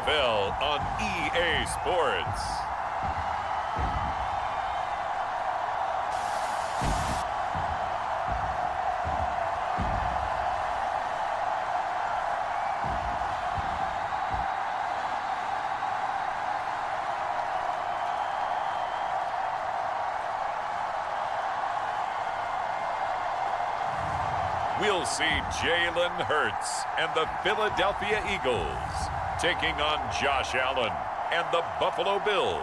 NFL on EA Sports. We'll see Jalen Hurts and the Philadelphia Eagles taking on Josh Allen and the Buffalo Bills.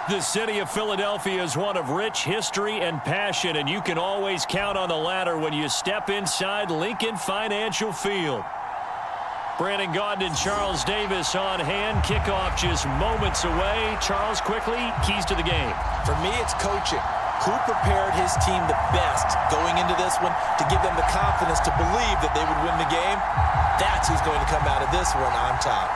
The city of Philadelphia is one of rich history and passion, and you can always count on the latter when you step inside Lincoln Financial Field. Brandon Gaudin and Charles Davis on hand. Kickoff just moments away. Charles, quickly, keys to the game. For me, it's coaching. Who prepared his team the best going into this one to give them the confidence to believe that they would win the game? That's who's going to come out of this one on top.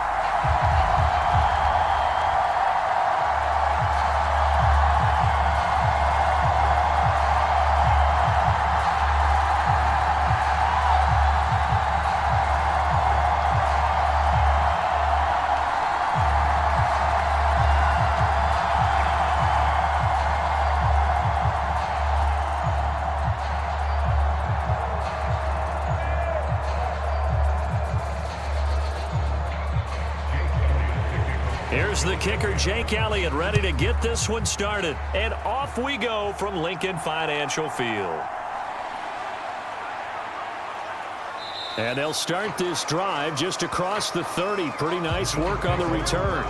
Here's the kicker, Jake Elliott, ready to get this one started. And off we go from Lincoln Financial Field. And they'll start this drive just across the 30. Pretty nice work on the return.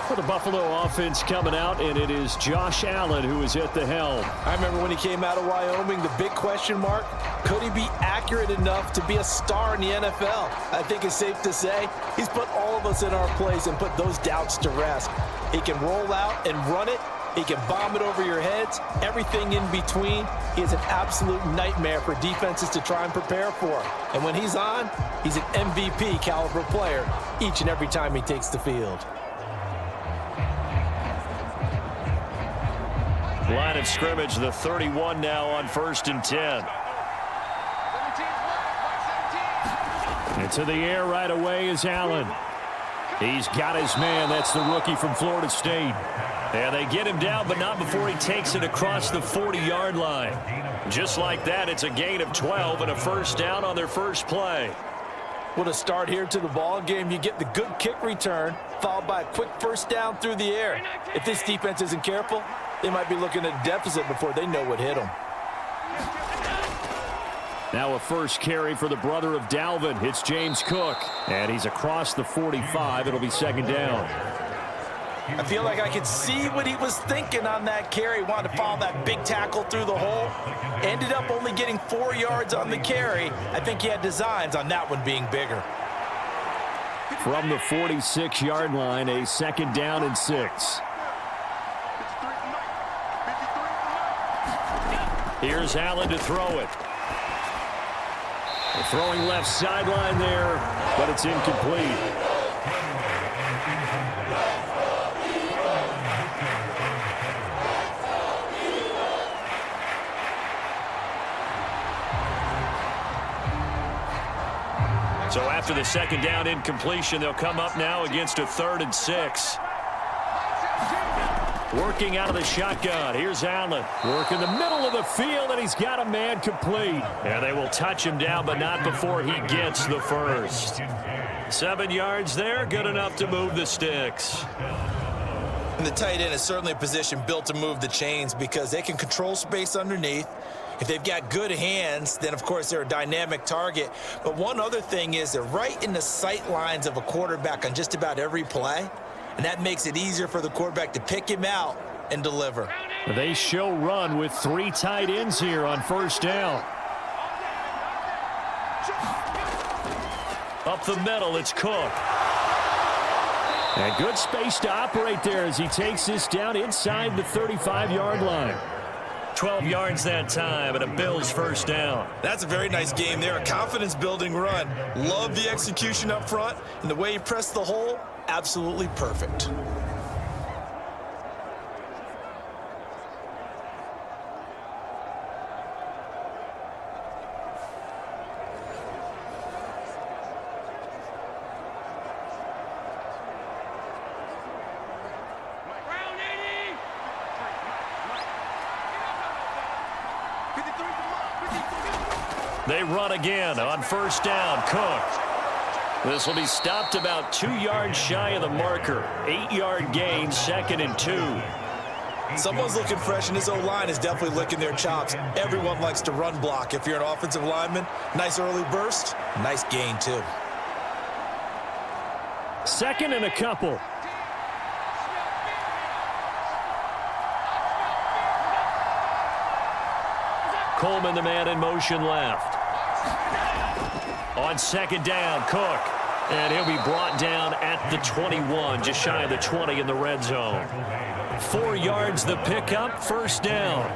For the Buffalo offense coming out, and it is Josh Allen who is at the helm. I remember when he came out of Wyoming, the big question mark, could he be accurate enough to be a star in the NFL? I think it's safe to say he's put all of us in our place and put those doubts to rest. He can roll out and run it. He can bomb it over your heads. Everything in between. He is an absolute nightmare for defenses to try and prepare for. And when he's on, he's an MVP caliber player each and every time he takes the field. Line of scrimmage, the 31 now on 1st and 10. Into the air right away is Allen. He's got his man. That's the rookie from Florida State. And they get him down, but not before he takes it across the 40-yard line. Just like that, it's a gain of 12 and a first down on their first play. What a start here to the ball game. You get the good kick return, followed by a quick first down through the air. If this defense isn't careful, they might be looking at a deficit before they know what hit them. Now a first carry for the brother of Dalvin. It's James Cook. And he's across the 45. It'll be second down. I feel like I could see what he was thinking on that carry. Wanted to follow that big tackle through the hole. Ended up only getting 4 yards on the carry. I think he had designs on that one being bigger. From the 46-yard line, a second down and 6. Here's Allen to throw it. Throwing left sideline there, but it's incomplete. So after the second down incompletion, they'll come up now against a 3rd and 6. Working out of the shotgun. Here's Allen. Working the middle of the field, and he's got a man complete. And they will touch him down, but not before he gets the first. 7 yards there, good enough to move the sticks. And the tight end is certainly a position built to move the chains because they can control space underneath. If they've got good hands, then, of course, they're a dynamic target. But one other thing is they're right in the sight lines of a quarterback on just about every play. And that makes it easier for the quarterback to pick him out and deliver. They show run with 3 tight ends here on first down. Up the middle, it's Cook. And good space to operate there as he takes this down inside the 35-yard line. 12 yards that time, and a Bills first down. That's a very nice game there. A confidence-building run. Love the execution up front, and the way he pressed the hole, absolutely perfect. They run again on first down. Cook. This will be stopped about 2 yards shy of the marker. 8-yard gain, 2nd and 2. Someone's looking fresh, and his O-line is definitely licking their chops. Everyone likes to run block. If you're an offensive lineman, nice early burst, nice gain too. 2nd and a couple. Coleman, the man in motion left. On 2nd down, Cook. And he'll be brought down at the 21, just shy of the 20 in the red zone. 4 yards the pickup, first down.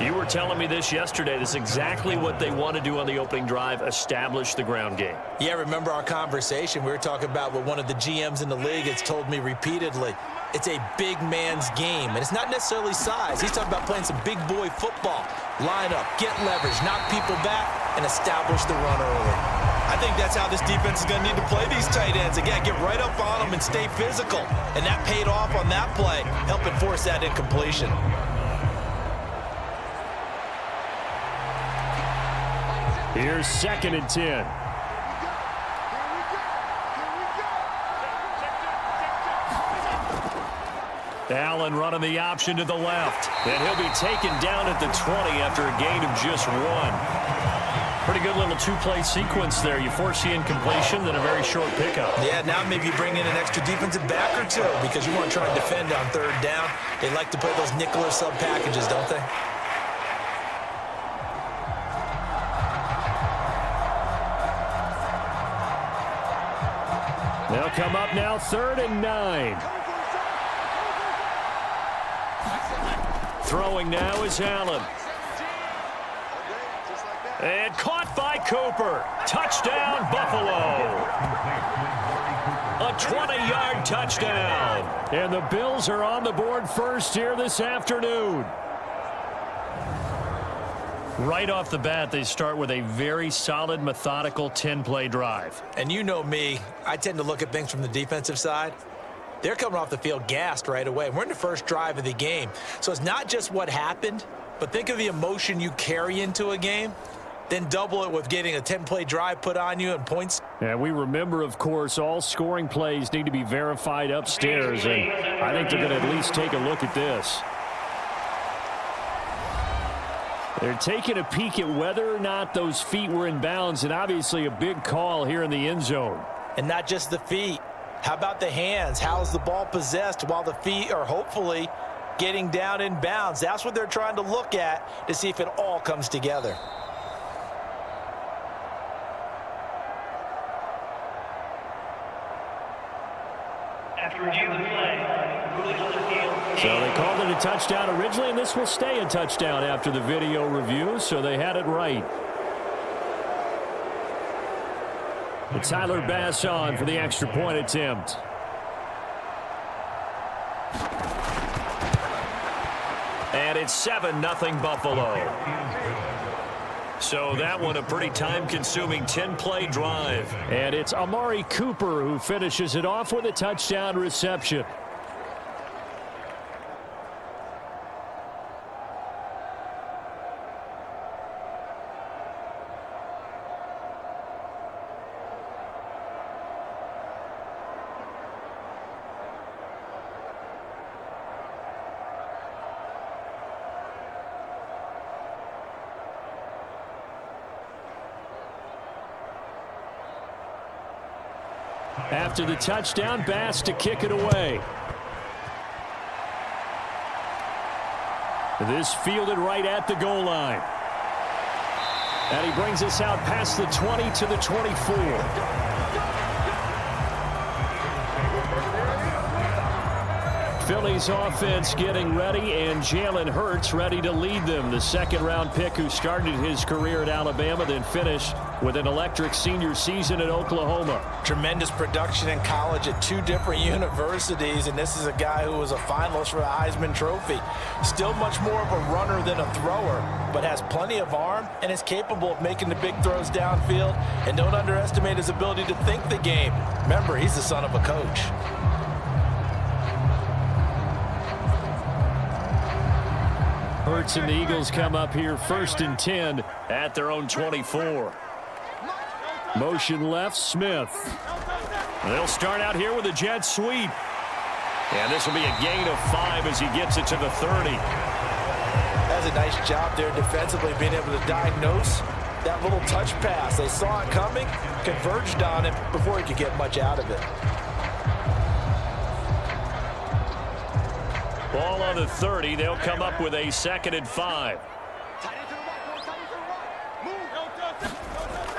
You were telling me this yesterday. This is exactly what they want to do on the opening drive, establish the ground game. Yeah, remember our conversation. We were talking about what one of the GMs in the league has told me repeatedly. It's a big man's game, and it's not necessarily size. He's talking about playing some big boy football. Line up, get leverage, knock people back, and establish the run early. I think that's how this defense is going to need to play these tight ends. Again, get right up on them and stay physical. And that paid off on that play, helping force that incompletion. Here's 2nd and 10. Allen running the option to the left. And he'll be taken down at the 20 after a gain of just 1. Pretty good little two-play sequence there. You force the incompletion, then a very short pickup. Yeah, now maybe bring in an extra defensive back or two because you want to try and defend on 3rd down. They like to play those nickel or sub packages, don't they? They'll come up now 3rd and 9. Throwing now is Allen. And caught by Cooper. Touchdown, Buffalo. A 20-yard touchdown. And the Bills are on the board first here this afternoon. Right off the bat, they start with a very solid, methodical 10-play drive. And you know me, I tend to look at things from the defensive side. They're coming off the field gassed right away. We're in the first drive of the game. So it's not just what happened, but think of the emotion you carry into a game. Then double it with getting a 10-play drive put on you and points. And we remember, of course, all scoring plays need to be verified upstairs. And I think they're going to at least take a look at this. They're taking a peek at whether or not those feet were in bounds, and obviously a big call here in the end zone. And not just the feet. How about the hands? How's the ball possessed while the feet are hopefully getting down in bounds? That's what they're trying to look at to see if it all comes together. After review of the play, rulings on the field. So they called it a touchdown originally, and this will stay a touchdown after the video review, so they had it right. And Tyler Bass on for the extra point attempt. And it's 7-0 Buffalo. So that one a pretty time-consuming 10-play drive. And it's Amari Cooper who finishes it off with a touchdown reception. After the touchdown, Bass to kick it away. This fielded right at the goal line. And he brings us out past the 20 to the 24. Philly's offense getting ready, and Jalen Hurts ready to lead them. The second-round pick who started his career at Alabama, then finished with an electric senior season at Oklahoma. Tremendous production in college at 2 different universities, and this is a guy who was a finalist for the Heisman Trophy. Still much more of a runner than a thrower, but has plenty of arm and is capable of making the big throws downfield. And don't underestimate his ability to think the game. Remember, he's the son of a coach. Hurts and the Eagles come up here 1st and 10 at their own 24. Motion left, Smith. They'll start out here with a jet sweep. And this will be a gain of 5 as he gets it to the 30. That's a nice job there defensively, being able to diagnose that little touch pass. They saw it coming, converged on it before he could get much out of it. Ball on the 30. They'll come up with a 2nd and 5.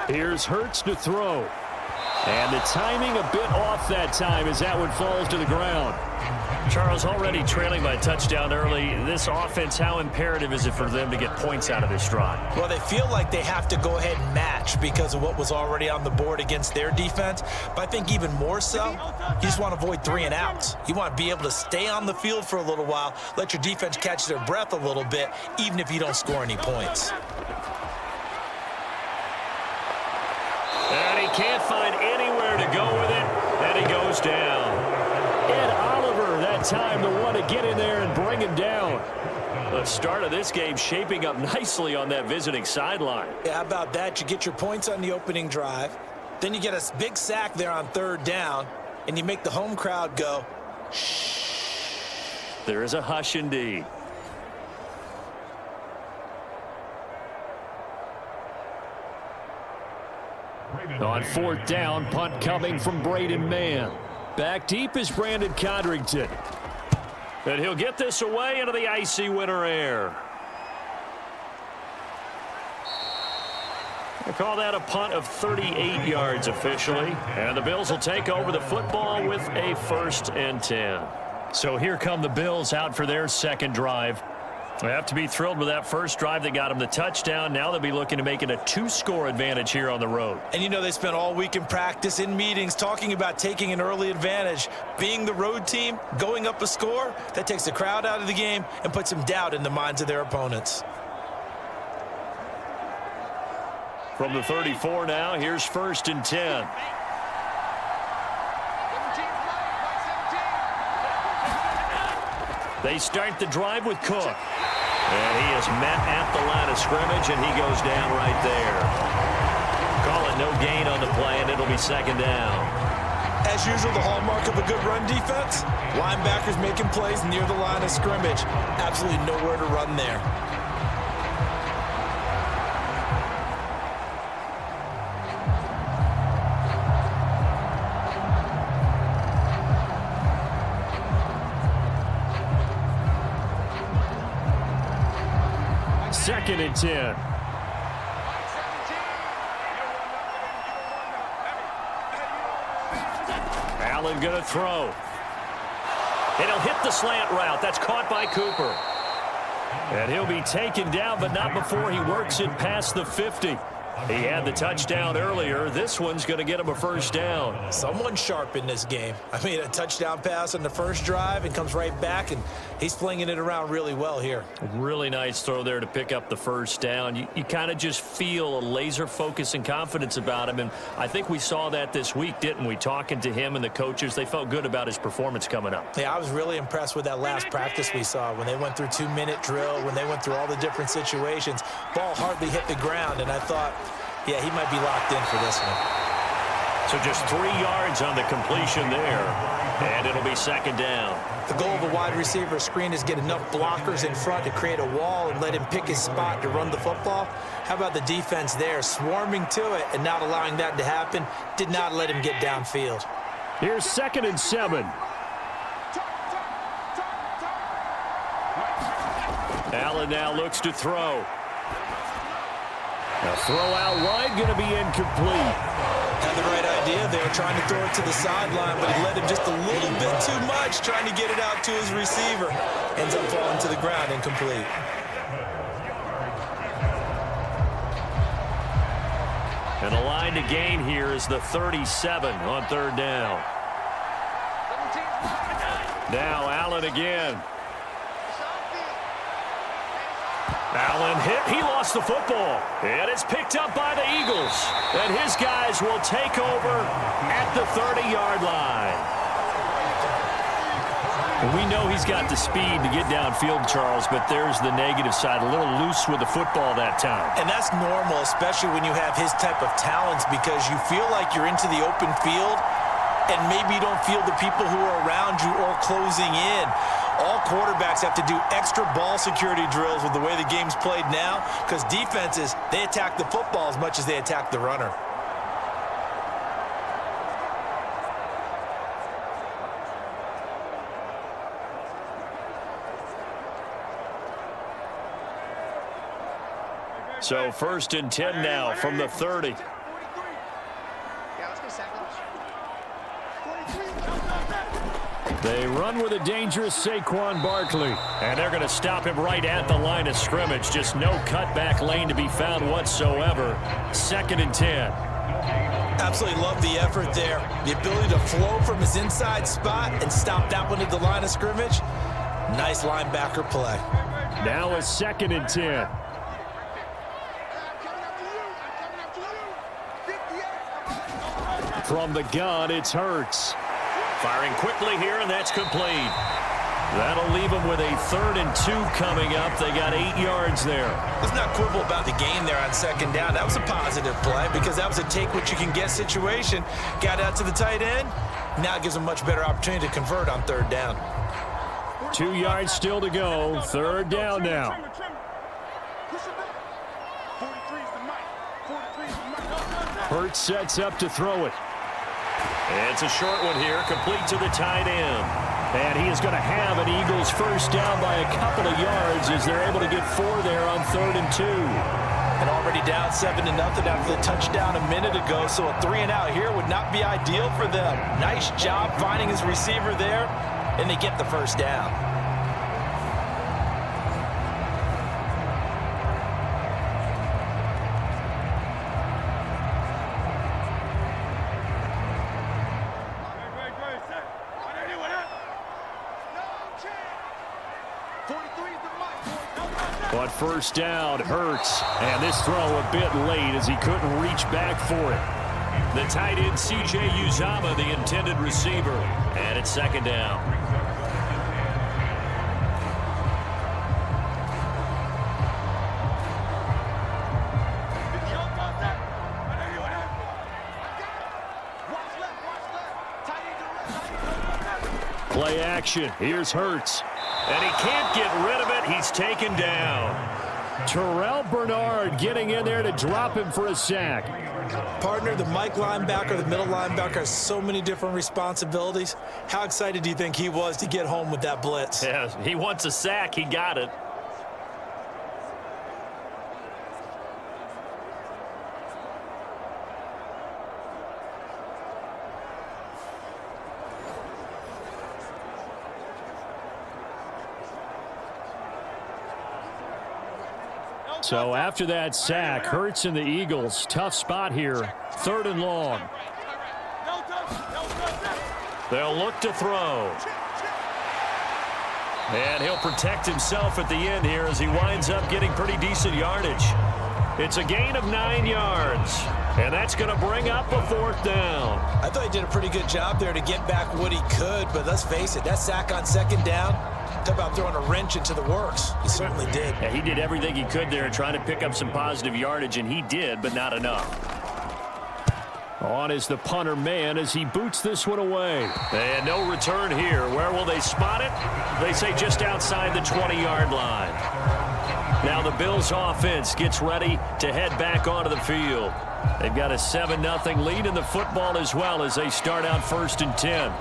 Here's Hurts to throw. And the timing a bit off that time as that one falls to the ground. Charles, already trailing by a touchdown early. This offense, how imperative is it for them to get points out of this drive? Well, they feel like they have to go ahead and match because of what was already on the board against their defense. But I think even more so, you just want to avoid 3 and outs. You want to be able to stay on the field for a little while, let your defense catch their breath a little bit, even if you don't score any points. And he can't find anywhere to go with it, and he goes down. Ed Oliver that time the one to get in there and bring him down. The start of this game shaping up nicely on that visiting sideline. Yeah, how about that? You get your points on the opening drive, then you get a big sack there on 3rd down, and you make the home crowd go, shh. There is a hush indeed. On 4th down, punt coming from Braden Mann. Back deep is Brandon Codrington. And he'll get this away into the icy winter air. They call that a punt of 38 yards officially. And the Bills will take over the football with a 1st and 10. So here come the Bills out for their 2nd drive. They have to be thrilled with that first drive that got them the touchdown. Now they'll be looking to make it a 2-score advantage here on the road. And you know, they spent all week in practice, in meetings, talking about taking an early advantage. Being the road team, going up a score, that takes the crowd out of the game and puts some doubt in the minds of their opponents. From the 34 now, here's 1st and 10. They start the drive with Cook. And he is met at the line of scrimmage, and he goes down right there. Call it no gain on the play, and it'll be 2nd down. As usual, the hallmark of a good run defense, linebackers making plays near the line of scrimmage. Absolutely nowhere to run there. Second and 10. Allen going to throw. And he'll hit the slant route. That's caught by Cooper. And he'll be taken down, but not before he works it past the 50. He had the touchdown earlier. This one's going to get him a 1st down. Someone sharp in this game. I mean, a touchdown pass on the first drive and comes right back, and he's flinging it around really well here. Really nice throw there to pick up the 1st down. You kind of just feel a laser focus and confidence about him, and I think we saw that this week, didn't we? Talking to him and the coaches, they felt good about his performance coming up. Yeah, I was really impressed with that last practice we saw when they went through 2-minute drill, when they went through all the different situations. Ball hardly hit the ground, and I thought, yeah, he might be locked in for this one. So just 3 yards on the completion there, and it'll be 2nd down. The goal of a wide receiver screen is get enough blockers in front to create a wall and let him pick his spot to run the football. How about the defense there, swarming to it and not allowing that to happen? Did not let him get downfield. Here's 2nd and 7. Allen now looks to throw. A throw out wide, going to be incomplete. Had the right idea there, trying to throw it to the sideline, but he let him just a little bit too much, trying to get it out to his receiver. Ends up falling to the ground, incomplete. And the line to gain here is the 37 on 3rd down. Now Allen again. Allen hit. He lost the football. And it's picked up by the Eagles. And his guys will take over at the 30-yard line. And we know he's got the speed to get downfield, Charles, but there's the negative side. A little loose with the football that time. And that's normal, especially when you have his type of talents, because you feel like you're into the open field and maybe you don't feel the people who are around you or closing in. All quarterbacks have to do extra ball security drills with the way the game's played now, because defenses, they attack the football as much as they attack the runner. So 1st and 10 now from the 30. They run with a dangerous Saquon Barkley. And they're going to stop him right at the line of scrimmage. Just no cutback lane to be found whatsoever. 2nd and 10. Absolutely love the effort there. The ability to flow from his inside spot and stop that one at the line of scrimmage. Nice linebacker play. Now a 2nd and 10. From the gun, it's Hurts. Firing quickly here, and that's complete. That'll leave them with a 3rd and 2 coming up. They got 8 yards there. Let's not quibble about the gain there on 2nd down. That was a positive play because that was a take-what-you-can-get situation. Got out to the tight end. Now it gives them a much better opportunity to convert on 3rd down. 2 yards still to go. 3rd down now. Hurts sets up to throw it. It's a short one here, complete to the tight end. And he is going to have an Eagles 1st down by a couple of yards as they're able to get 4 there on 3rd and 2. And already down 7-0 after the touchdown a minute ago, so a 3-and-out here would not be ideal for them. Nice job finding his receiver there, and they get the 1st down. But 1st down, Hurts. And this throw a bit late as he couldn't reach back for it. The tight end, C.J. Uzomah, the intended receiver. And it's 2nd down. Play action. Here's Hurts. And he can't get rid of it. He's taken down. Terrell Bernard getting in there to drop him for a sack. Partner, the Mike linebacker, the middle linebacker has so many different responsibilities. How excited do you think he was to get home with that blitz? Yeah, he wants a sack. He got it. So after that sack, Hurts and the Eagles, tough spot here. 3rd and long. They'll look to throw. And he'll protect himself at the end here as he winds up getting pretty decent yardage. It's a gain of 9 yards. And that's going to bring up a 4th down. I thought he did a pretty good job there to get back what he could, but let's face it, that sack on 2nd down, talk about throwing a wrench into the works. He certainly did. Yeah, he did everything he could there trying to pick up some positive yardage, and he did, but not enough. On is the punter man as he boots this one away. And no return here. Where will they spot it? They say just outside the 20-yard line. Now the Bills offense gets ready to head back onto the field. They've got a 7-0 lead in the football as well as they start out 1st and 10.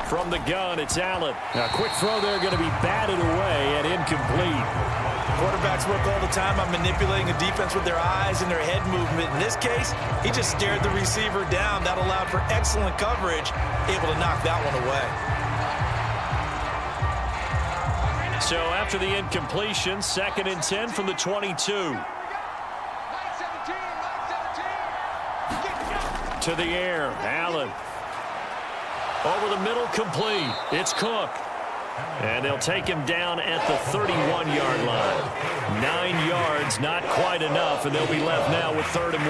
From the gun, it's Allen. Now, quick throw there going to be batted away and incomplete. Quarterbacks work all the time on manipulating a defense with their eyes and their head movement. In this case, he just stared the receiver down. That allowed for excellent coverage, able to knock that one away. So after the incompletion, 2nd and 10 from the 22. to the air. Allen. Over the middle, complete. It's Cook. And they'll take him down at the 31-yard line. 9 yards, not quite enough, and they'll be left now with 3rd and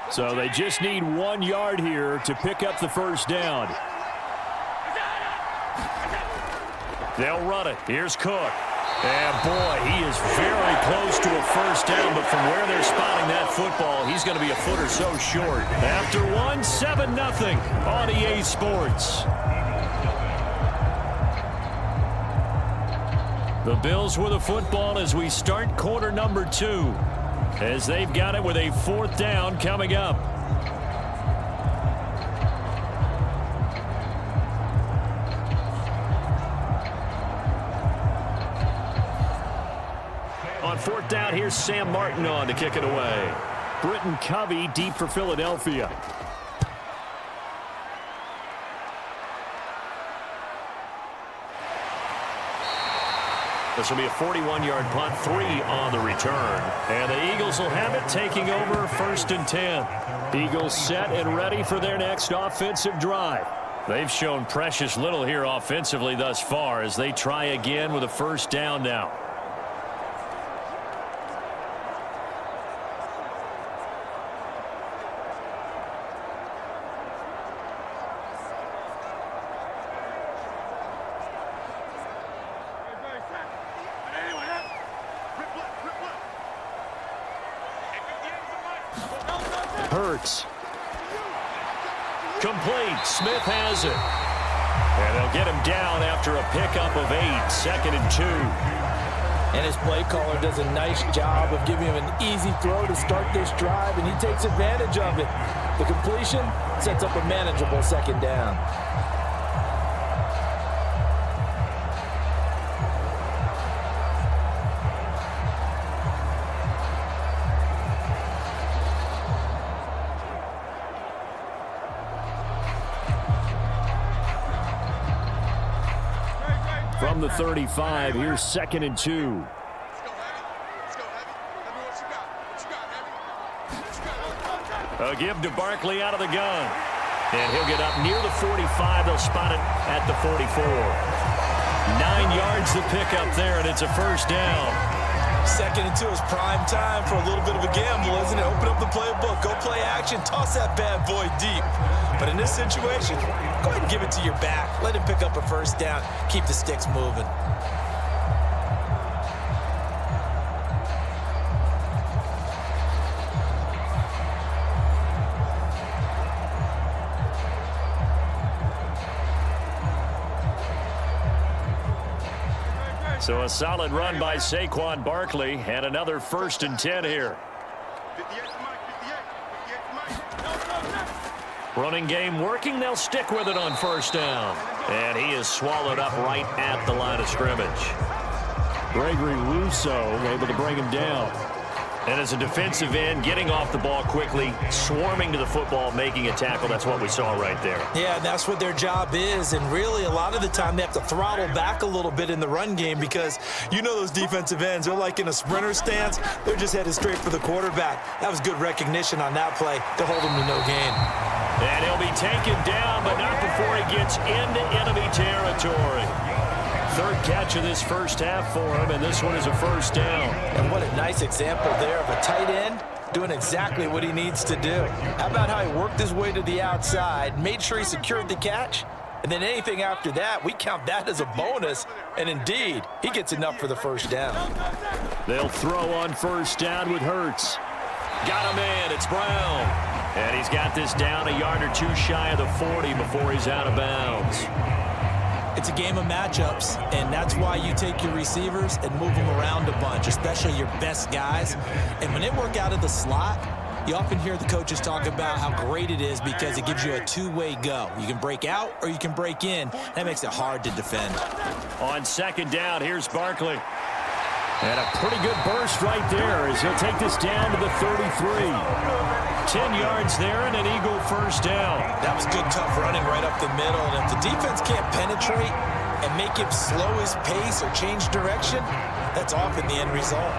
1. So they just need 1 yard here to pick up the first down. They'll run it. Here's Cook. And, boy, he is very close to a first down, but from where they're spotting that football, he's going to be a foot or so short. After 7-0 on EA Sports. The Bills with the football as we start quarter number 2, as they've got it with a 4th down coming up. On 4th down, here's Sam Martin on to kick it away. Britton Covey deep for Philadelphia. This will be a 41-yard punt, 3 on the return. And the Eagles will have it, taking over 1st and 10. Eagles set and ready for their next offensive drive. They've shown precious little here offensively thus far as they try again with a 1st down now. Hurts. Complete. Smith has it. And they'll get him down after a pickup of 8. 2nd and 2. And his play caller does a nice job of giving him an easy throw to start this drive, and he takes advantage of it. The completion sets up a manageable 2nd down. From the 35, here's 2nd and 2. A give to Barkley out of the gun. And he'll get up near the 45. They'll spot it at the 44. 9 yards to pick up there, and it's a 1st down. 2nd and 2 is prime time for a little bit of a gamble, isn't it? Open up the playbook, go play action, toss that bad boy deep. But in this situation, go ahead and give it to your back. Let him pick up a 1st down. Keep the sticks moving. So a solid run by Saquon Barkley, and another 1st and 10 here. Running game working. They'll stick with it on 1st down. And he is swallowed up right at the line of scrimmage. Gregory Rousseau able to bring him down. And as a defensive end, getting off the ball quickly, swarming to the football, making a tackle. That's what we saw right there. Yeah, that's what their job is. And really, a lot of the time, they have to throttle back a little bit in the run game because you know those defensive ends, they're like in a sprinter stance. They're just headed straight for the quarterback. That was good recognition on that play to hold him to no gain. And he'll be taken down, but not before he gets into enemy territory. 3rd catch of this 1st half for him, and this one is a 1st down. And what a nice example there of a tight end doing exactly what he needs to do. How about how he worked his way to the outside, made sure he secured the catch, and then anything after that, we count that as a bonus. And indeed, he gets enough for the 1st down. They'll throw on 1st down with Hurts. Got him in. It's Brown. And he's got this down a yard or 2 shy of the 40 before he's out of bounds. It's a game of matchups, and that's why you take your receivers and move them around a bunch, especially your best guys. And when they work out of the slot, you often hear the coaches talk about how great it is because it gives you a two-way go. You can break out or you can break in. That makes it hard to defend. On 2nd down, here's Barkley. And a pretty good burst right there as he'll take this down to the 33. 10 yards there and an Eagle 1st down. That was good, tough running right up the middle. And if the defense can't penetrate, and make him slow his pace or change direction, that's often the end result.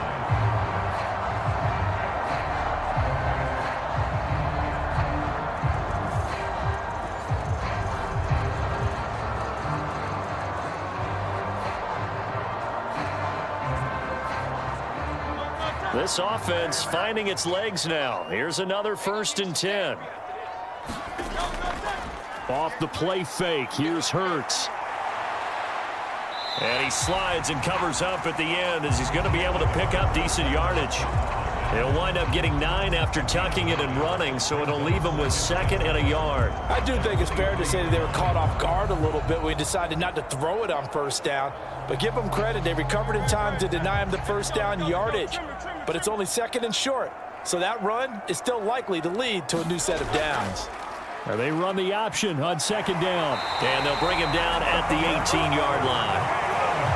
This offense finding its legs now. Here's another 1st and 10. Off the play fake. Here's Hurts. And he slides and covers up at the end as he's going to be able to pick up decent yardage. He'll wind up getting 9 after tucking it and running, so it'll leave him with 2nd and a yard. I do think it's fair to say that they were caught off guard a little bit when he decided not to throw it on 1st down. But give them credit, they recovered in time to deny him the 1st down yardage. But it's only 2nd and short, so that run is still likely to lead to a new set of downs. They run the option on 2nd down, and they'll bring him down at the 18-yard line.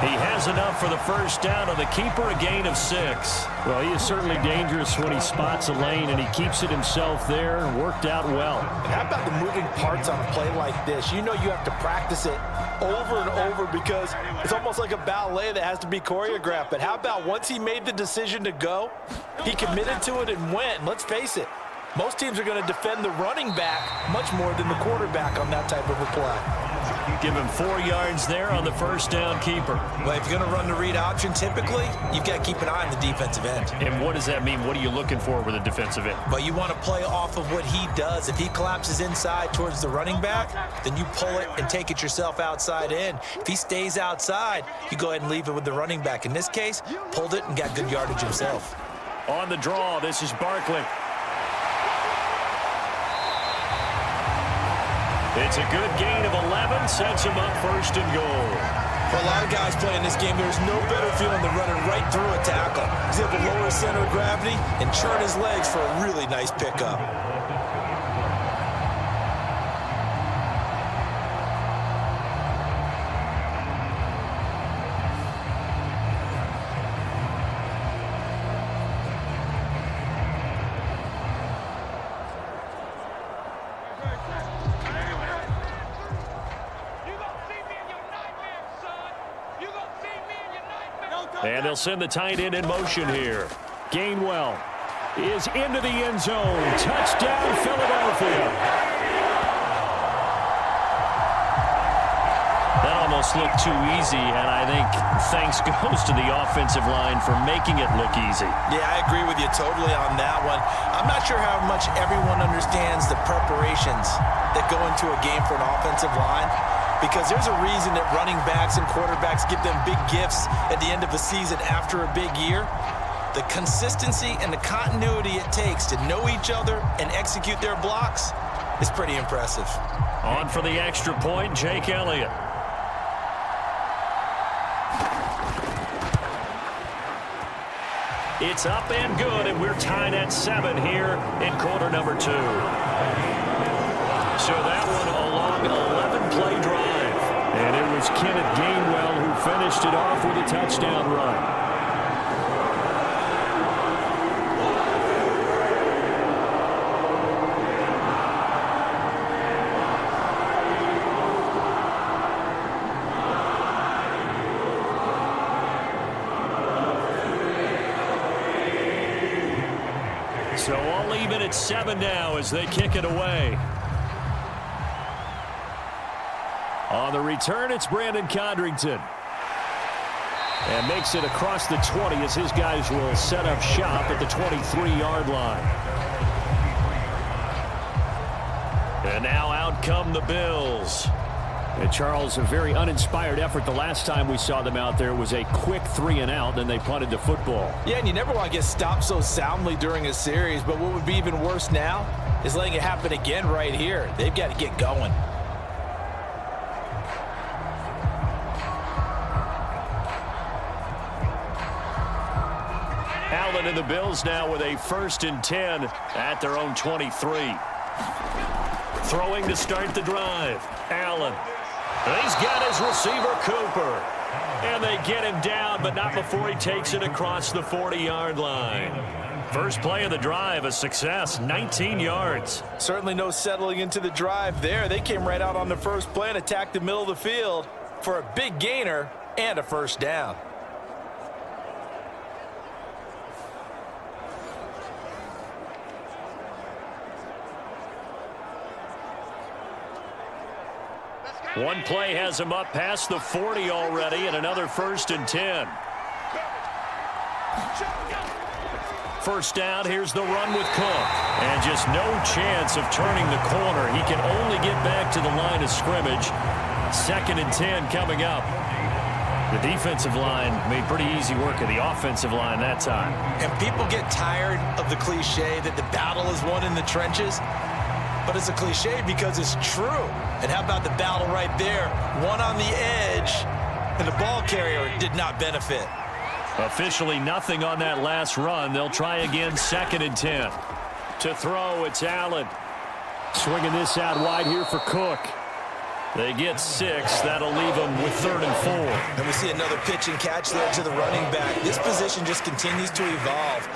He has enough for the 1st down, and the keeper a gain of 6. Well, he is certainly dangerous when he spots a lane, and he keeps it himself there. Worked out well. And how about the moving parts on a play like this? You know you have to practice it over and over because it's almost like a ballet that has to be choreographed. But how about once he made the decision to go, he committed to it and went. And let's face it, most teams are going to defend the running back much more than the quarterback on that type of a play. Give him 4 yards there on the 1st down keeper. Well, if you're going to run the read option, typically, you've got to keep an eye on the defensive end. And what does that mean? What are you looking for with a defensive end? But you want to play off of what he does. If he collapses inside towards the running back, then you pull it and take it yourself outside in. If he stays outside, you go ahead and leave it with the running back. In this case, pulled it and got good yardage himself. On the draw, this is Barkley. It's a good gain of 11, sets him up 1st and goal. For a lot of guys playing this game, there's no better feeling than running right through a tackle. He's able to lower his center of gravity and churn his legs for a really nice pickup. And they'll send the tight end in motion here. Gainwell is into the end zone. Touchdown, Philadelphia. That almost looked too easy, and I think thanks goes to the offensive line for making it look easy. Yeah, I agree with you totally on that one. I'm not sure how much everyone understands the preparations that go into a game for an offensive line, because there's a reason that running backs and quarterbacks give them big gifts at the end of the season after a big year. The consistency and the continuity it takes to know each other and execute their blocks is pretty impressive. On for the extra point, Jake Elliott. It's up and good, and we're tied at 7 here in quarter number 2. So that one a long 11-play drive. And it was Kenneth Gainwell who finished it off with a touchdown run. So all even at 7 now as they kick it away. On the return, it's Brandon Condrington. And makes it across the 20 as his guys will set up shop at the 23-yard line. And now out come the Bills. And Charles, a very uninspired effort. The last time we saw them out there was a quick 3-and-out, then they punted the football. Yeah, and you never want to get stopped so soundly during a series, but what would be even worse now is letting it happen again right here. They've got to get going. Allen and the Bills now with a 1st and 10 at their own 23. Throwing to start the drive. Allen. He's got his receiver, Cooper. And they get him down, but not before he takes it across the 40-yard line. First play of the drive, a success, 19 yards. Certainly no settling into the drive there. They came right out on the first play and attacked the middle of the field. for a big gainer and a first down. One play has him up past the 40 already, and another 1st and 10. First down, here's the run with Cook. And just no chance of turning the corner. He can only get back to the line of scrimmage. 2nd and 10 coming up. The defensive line made pretty easy work of the offensive line that time. And people get tired of the cliche that the battle is won in the trenches. But it's a cliche because it's true. And how about the battle right there? One on the edge, and the ball carrier did not benefit. Officially nothing on that last run. They'll try again, 2nd and 10. To throw, it's Allen. Swinging this out wide here for Cook. They get 6. That'll leave them with 3rd and 4. And we see another pitch and catch there to the running back. This position just continues to evolve.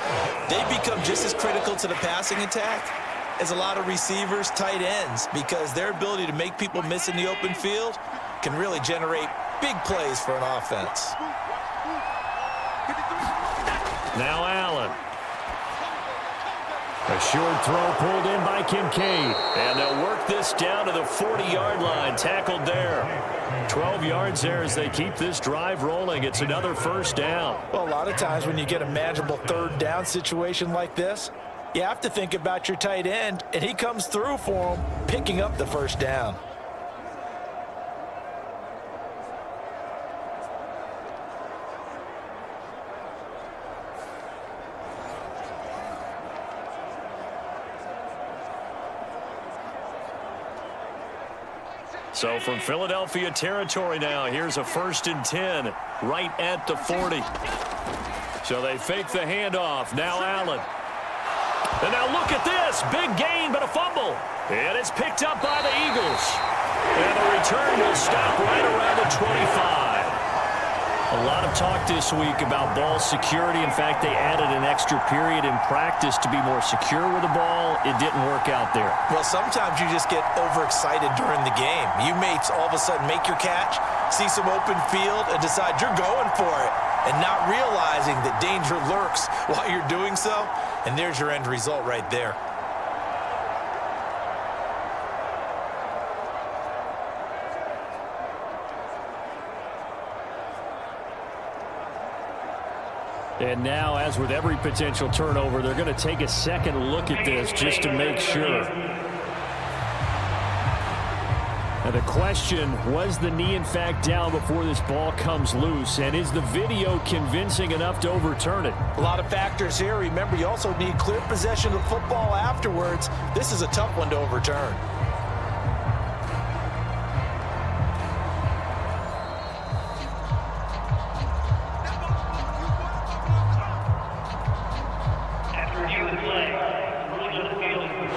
They become just as critical to the passing attack as a lot of receivers, tight ends, because their ability to make people miss in the open field can really generate big plays for an offense. Now Allen. A short throw pulled in by Kincaid. And they'll work this down to the 40-yard line. Tackled there. 12 yards there as they keep this drive rolling. It's another first down. Well, a lot of times when you get a manageable 3rd down situation like this, you have to think about your tight end, and he comes through for him, picking up the first down. So from Philadelphia territory now, here's a 1st and 10 right at the 40. So they fake the handoff. Now Allen. And now look at this. Big gain, but a fumble. And it's picked up by the Eagles. And the return will stop right around the 25. A lot of talk this week about ball security. In fact, they added an extra period in practice to be more secure with the ball. It didn't work out there. Well, sometimes you just get overexcited during the game. You may all of a sudden make your catch, see some open field, and decide you're going for it, and not realizing that danger lurks while you're doing so. And there's your end result right there. And now, as with every potential turnover, they're going to take a second look at this just to make sure. Now the question, was the knee in fact down before this ball comes loose? And is the video convincing enough to overturn it? A lot of factors here. Remember, you also need clear possession of the football afterwards. This is a tough one to overturn.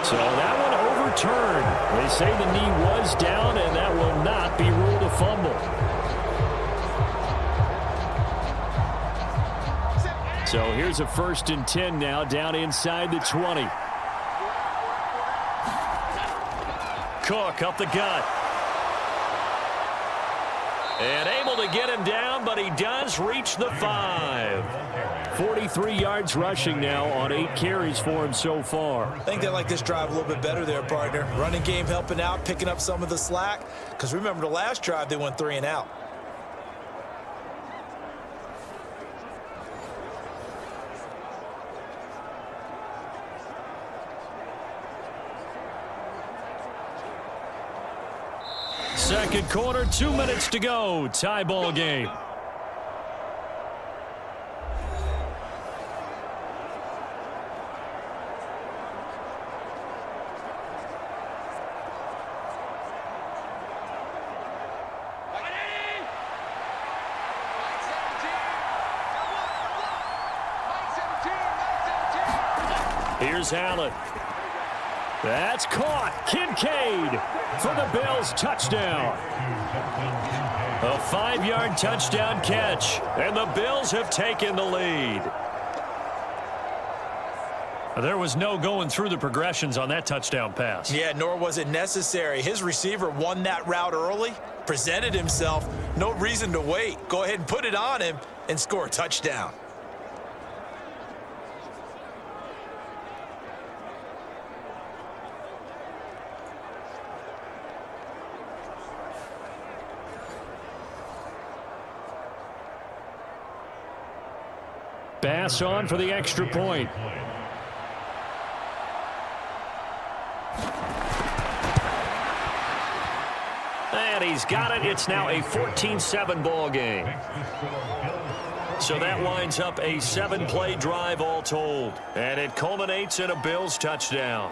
So that one overturned. They say the knee was down, and that will not be ruled a fumble. So here's a 1st and 10 now, down inside the 20. Cook up the gut. And able to get him down, but he does reach the 5. 43 yards rushing now on 8 carries for him so far. I think they like this drive a little bit better there, partner. Running game helping out, picking up some of the slack. Because remember, the last drive, they went 3 and out. Second quarter, 2 minutes to go. Tie ball game. Here's Allen. That's caught. Kincaid for the Bills touchdown. A 5-yard touchdown catch, and the Bills have taken the lead. There was no going through the progressions on that touchdown pass. Yeah, nor was it necessary. His receiver won that route early, presented himself. No reason to wait. Go ahead and put it on him and score a touchdown. Pass on for the extra point. And he's got it. It's now a 14-7 ball game. So that winds up a 7-play drive all told. And it culminates in a Bills touchdown.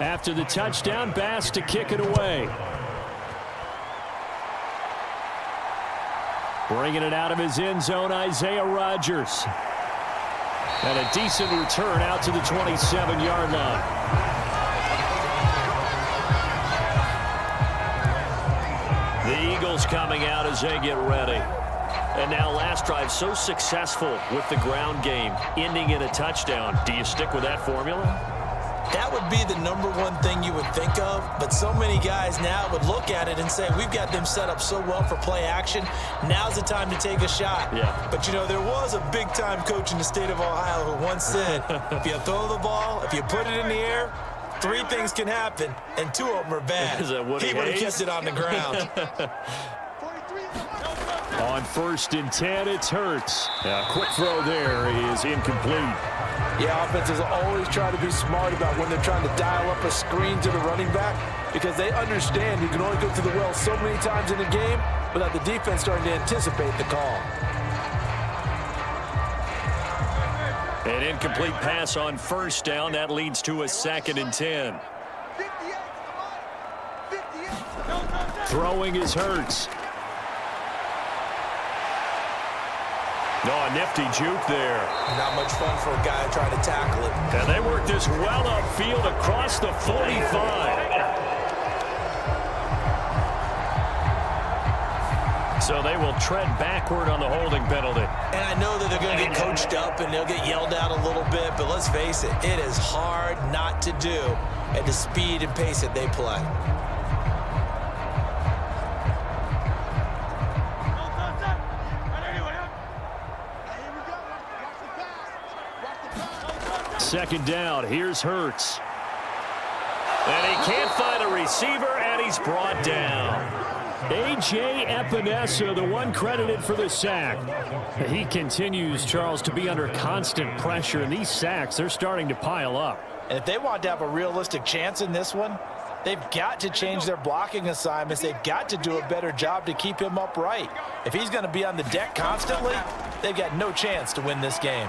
After the touchdown, Bass to kick it away. Bringing it out of his end zone, Isaiah Rodgers. And a decent return out to the 27-yard line. The Eagles coming out as they get ready. And now last drive so successful with the ground game, ending in a touchdown. Do you stick with that formula? That would be the #1 thing you would think of, but so many guys now would look at it and say, we've got them set up so well for play action. Now's the time to take a shot. Yeah. But, you know, there was a big-time coach in the state of Ohio who once said, if you throw the ball, if you put it in the air, 3 things can happen, and 2 of them are bad. Is that Woody He would have Hayes? kept it on the ground. On 1st and 10, it's Hurts. A quick throw there is incomplete. Yeah, offenses always try to be smart about when they're trying to dial up a screen to the running back because they understand you can only go to the well so many times in a game without the defense starting to anticipate the call. An incomplete pass on 1st down. That leads to a 2nd and 10. Throwing is Hurts. No, a nifty juke there. Not much fun for a guy trying to tackle it. And they work this well upfield across the 45. So they will tread backward on the holding penalty. And I know that they're going to get coached up and they'll get yelled at a little bit, but let's face it, it is hard not to do at the speed and pace that they play. Second down, here's Hurts. And he can't find a receiver, and he's brought down. A.J. Epinesa, the one credited for the sack. He continues, Charles, to be under constant pressure, and these sacks, they're starting to pile up. And if they want to have a realistic chance in this one, they've got to change their blocking assignments. They've got to do a better job to keep him upright. If he's going to be on the deck constantly, they've got no chance to win this game.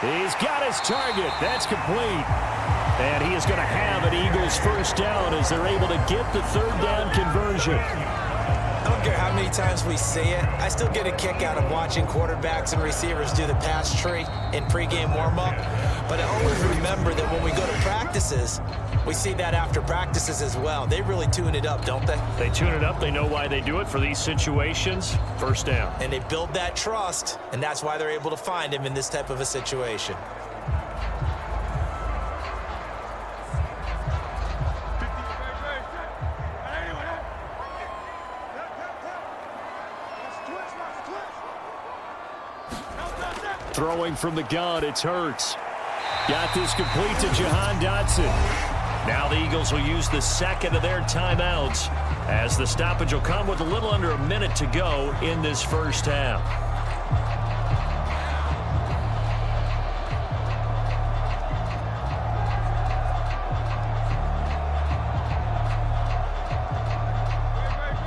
He's got his target. That's complete. And he is going to have an Eagles 1st down as they're able to get the 3rd down conversion. I don't care how many times we see it. I still get a kick out of watching quarterbacks and receivers do the pass tree in pregame warm-up. But I always remember that when we go to practices, we see that after practices as well. They really tune it up, don't they? They tune it up. They know why they do it for these situations. 1st down. And they build that trust, and that's why they're able to find him in this type of a situation. Throwing from the gun, it's Hurts. Got this complete to Jahan Dotson. Now the Eagles will use the 2nd of their timeouts as the stoppage will come with a little under a minute to go in this 1st half.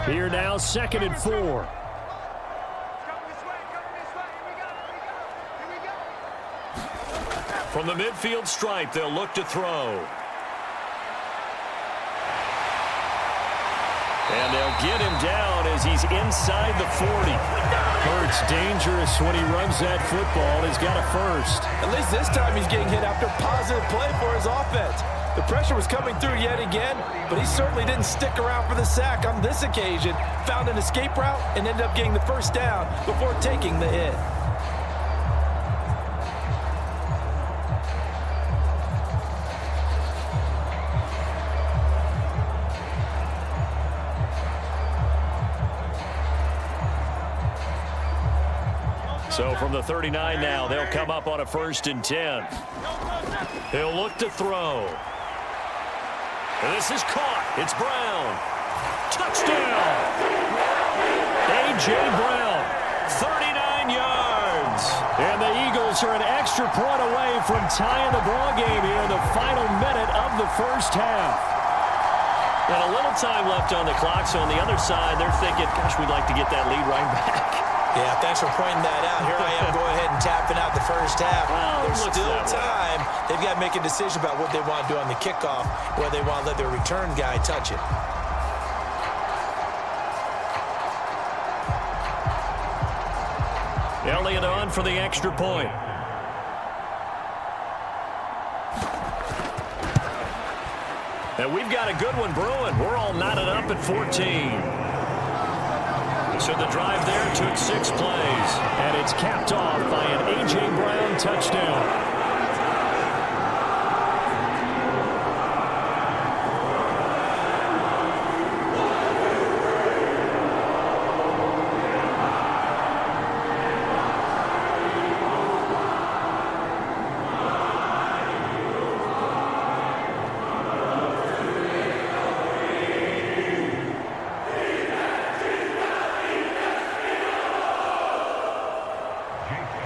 Here now, 2nd and 4. From the midfield stripe, they'll look to throw. And they'll get him down as he's inside the 40. Hurts dangerous when he runs that football. He's got a first. At least this time he's getting hit after positive play for his offense. The pressure was coming through yet again, but he certainly didn't stick around for the sack on this occasion. Found an escape route and ended up getting the first down before taking the hit. So from the 39 now, they'll come up on a 1st and 10. He'll look to throw. This is caught. It's Brown. Touchdown. A.J. Brown, 39 yards. And the Eagles are an extra point away from tying the ball game here in the final minute of the first half. And a little time left on the clock, so on the other side, they're thinking, gosh, we'd like to get that lead right back. Yeah, thanks for pointing that out. Here I am going ahead and tapping out the first half. Well, there's still time. They've got to make a decision about what they want to do on the kickoff, whether they want to let their return guy touch it. Elliott on for the extra point. And we've got a good one brewing. We're all knotted up at 14. So the drive there took 6 plays. And it's capped off by an A.J. Brown touchdown.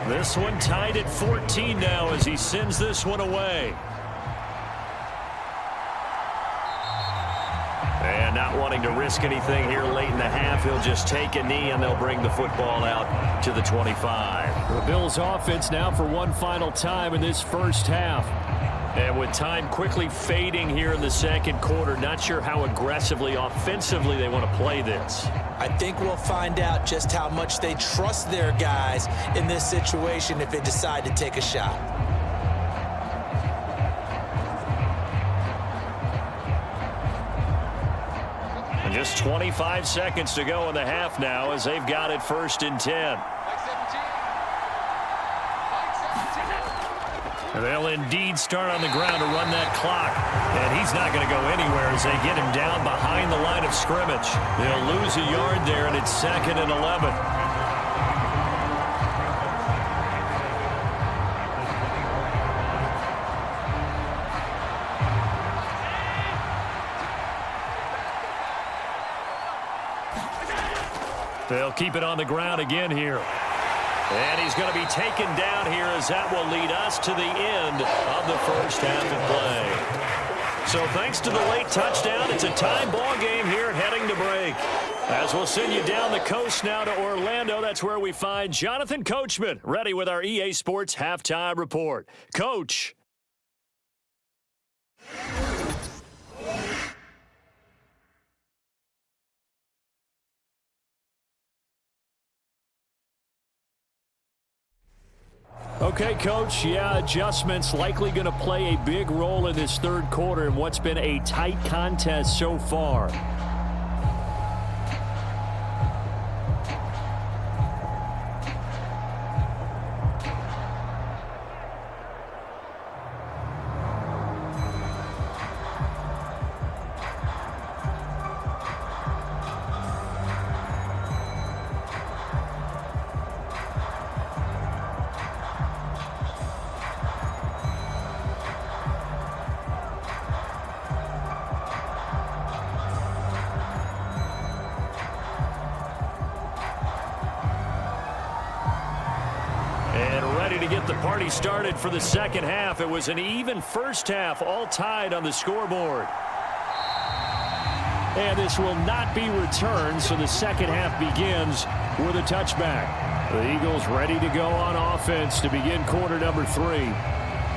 This one tied at 14 now as he sends this one away. And not wanting to risk anything here late in the half, he'll just take a knee and they'll bring the football out to the 25. The Bills offense now for one final time in this first half. And with time quickly fading here in the second quarter, not sure how aggressively, offensively they want to play this. I think we'll find out just how much they trust their guys in this situation if they decide to take a shot. And just 25 seconds to go in the half now as they've got it 1st and 10. They'll indeed start on the ground to run that clock. And he's not going to go anywhere as they get him down behind the line of scrimmage. They'll lose a yard there, and it's 2nd and 11. They'll keep it on the ground again here. And he's going to be taken down here as that will lead us to the end of the first half of play. So thanks to the late touchdown, it's a tie ball game here heading to break. As we'll send you down the coast now to Orlando, that's where we find Jonathan Coachman ready with our EA Sports Halftime Report. Coach. Okay, Coach, yeah, adjustments likely going to play a big role in this third quarter in what's been a tight contest so far. To get the party started for the second half. It was an even first half, all tied on the scoreboard. And this will not be returned, so the second half begins with a touchback. The Eagles ready to go on offense to begin quarter number 3.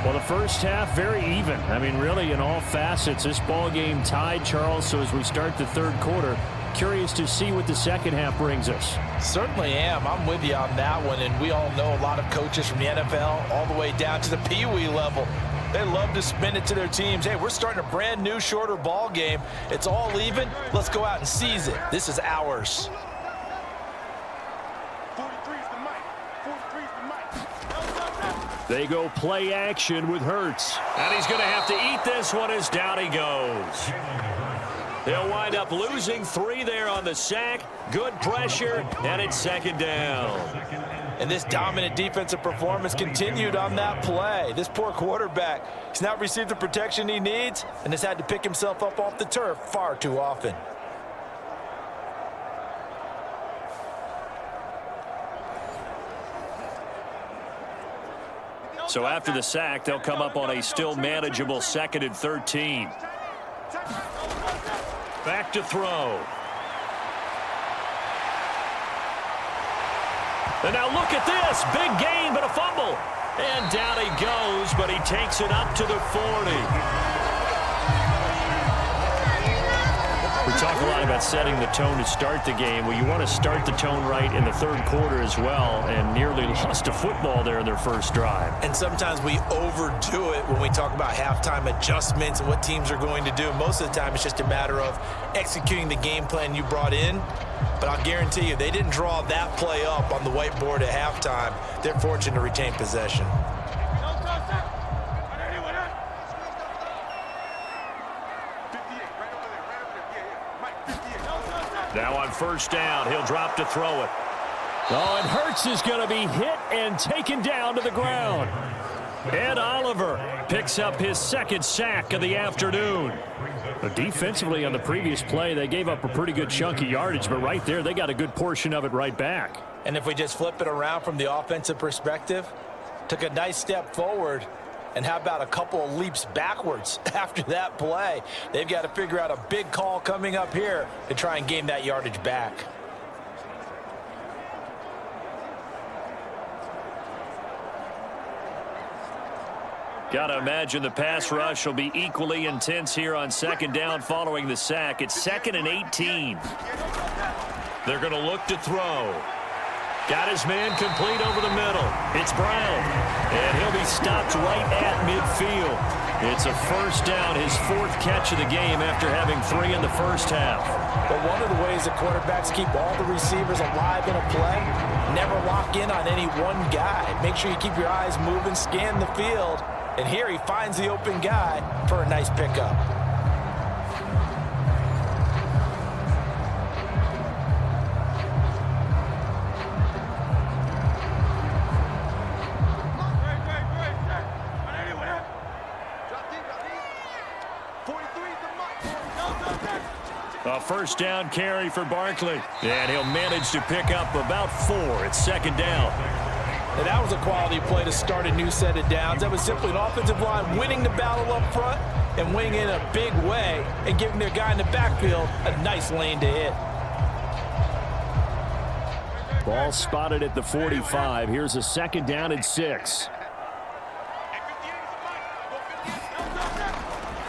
Well, the first half, very even. I mean, really, in all facets, this ball game tied, Charles. So as we start the third quarter, Curious to see what the second half brings us. Certainly am. I'm with you on that one, and we all know a lot of coaches from the NFL all the way down to the Pee-wee level. They love to spin it to their teams. Hey, we're starting a brand new, shorter ball game. It's all even. Let's go out and seize it. This is ours. 43's the mic. 43's the mic. They go play action with Hurts. And he's going to have to eat this one as down he goes. They'll wind up losing 3 there on the sack. Good pressure, and it's second down. And this dominant defensive performance continued on that play. This poor quarterback has not received the protection he needs and has had to pick himself up off the turf far too often. So after the sack, they'll come up on a still manageable 2nd and 13. Back to throw. And now look at this. Big gain, but a fumble. And down he goes, but he takes it up to the 40. We talk a lot about setting the tone to start the game. Well, you want to start the tone right in the third quarter as well, and nearly lost a football there in their first drive. And sometimes we overdo it when we talk about halftime adjustments and what teams are going to do. Most of the time, it's just a matter of executing the game plan you brought in. But I'll guarantee you, they didn't draw that play up on the whiteboard at halftime. They're fortunate to retain possession. Now on first down, he'll drop to throw it. Oh, and Hurts is going to be hit and taken down to the ground. Ed Oliver picks up his 2nd sack of the afternoon. But defensively on the previous play, they gave up a pretty good chunk of yardage, but right there, they got a good portion of it right back. And if we just flip it around from the offensive perspective, took a nice step forward, and how about a couple of leaps backwards after that play? They've got to figure out a big call coming up here to try and gain that yardage back. Got to imagine the pass rush will be equally intense here on 2nd down following the sack. It's 2nd and 18. They're going to look to throw. Got his man complete over the middle. It's Brown. And he'll be stopped right at midfield. It's a first down, his 4th catch of the game after having 3 in the first half. But one of the ways that quarterbacks keep all the receivers alive in a play, never lock in on any one guy. Make sure you keep your eyes moving, scan the field. And here he finds the open guy for a nice pickup. A first down carry for Barkley. And he'll manage to pick up about 4. It's 2nd down. And that was a quality play to start a new set of downs. That was simply an offensive line winning the battle up front and winning in a big way and giving their guy in the backfield a nice lane to hit. Ball spotted at the 45. Here's a 2nd down and 6.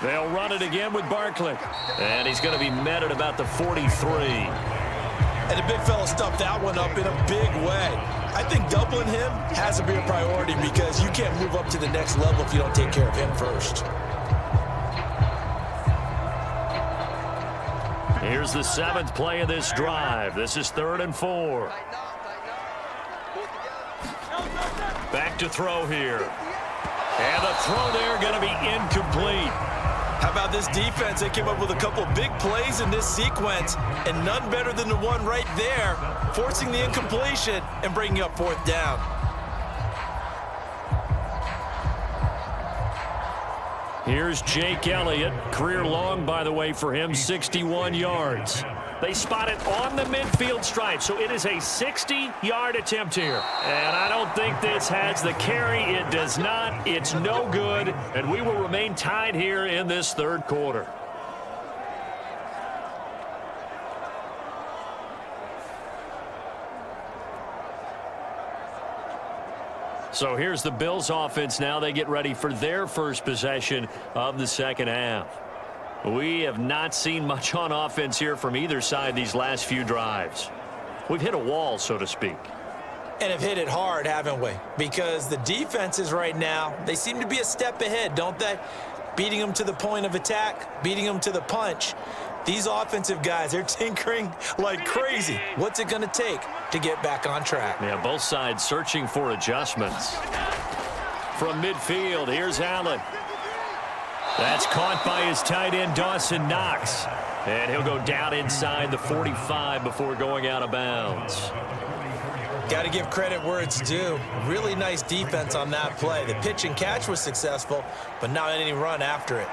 They'll run it again with Barkley. And he's going to be met at about the 43. And the big fella stuffed that one up in a big way. I think doubling him has to be a priority because you can't move up to the next level if you don't take care of him first. Here's the 7th play of this drive. This is 3rd and 4. Back to throw here. And the throw there going to be incomplete. How about this defense? They came up with a couple big plays in this sequence, and none better than the one right there, forcing the incompletion and bringing up 4th down. Here's Jake Elliott. Career long, by the way, for him, 61 yards. They spot it on the midfield stripe, so it is a 60-yard attempt here. And I don't think this has the carry. It does not. It's no good, and we will remain tied here in this 3rd quarter. So here's the Bills offense now. They get ready for their first possession of the 2nd half. We have not seen much on offense here from either side these last few drives. We've hit a wall, so to speak. And have hit it hard, haven't we? Because the defenses right now, they seem to be a step ahead, don't they? Beating them to the point of attack, beating them to the punch. These offensive guys, they're tinkering like crazy. What's it going to take to get back on track? Yeah, both sides searching for adjustments. From midfield, here's Allen. That's caught by his tight end, Dawson Knox. And he'll go down inside the 45 before going out of bounds. Got to give credit where it's due. Really nice defense on that play. The pitch and catch was successful, but not any run after it.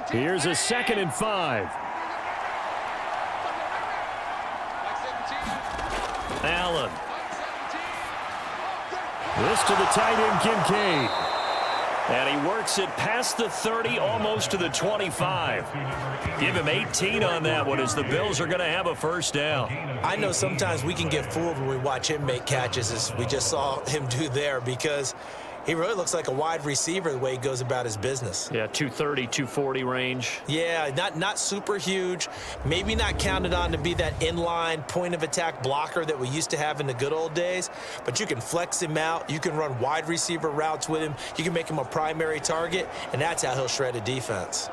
Here's a 2nd and 5. Allen. This to the tight end, Kincaid. And he works it past the 30, almost to the 25. Give him 18 on that one as the Bills are going to have a first down. I know sometimes we can get fooled when we watch him make catches, as we just saw him do there, because he really looks like a wide receiver the way he goes about his business. Yeah, 230, 240 range. Yeah, not super huge. Maybe not counted on to be that inline point-of-attack blocker that we used to have in the good old days. But you can flex him out. You can run wide receiver routes with him. You can make him a primary target, and that's how he'll shred a defense.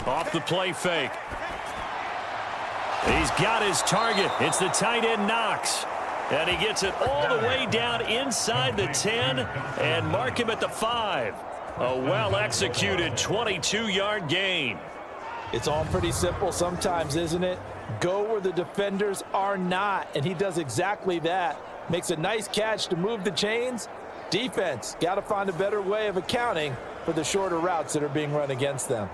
Off the play fake. He's got his target. It's the tight end, Knox. And he gets it all the way down inside the 10 and mark him at the 5. A well-executed 22-yard gain. It's all pretty simple sometimes, isn't it? Go where the defenders are not, and he does exactly that. Makes a nice catch to move the chains. Defense, got to find a better way of accounting for the shorter routes that are being run against them.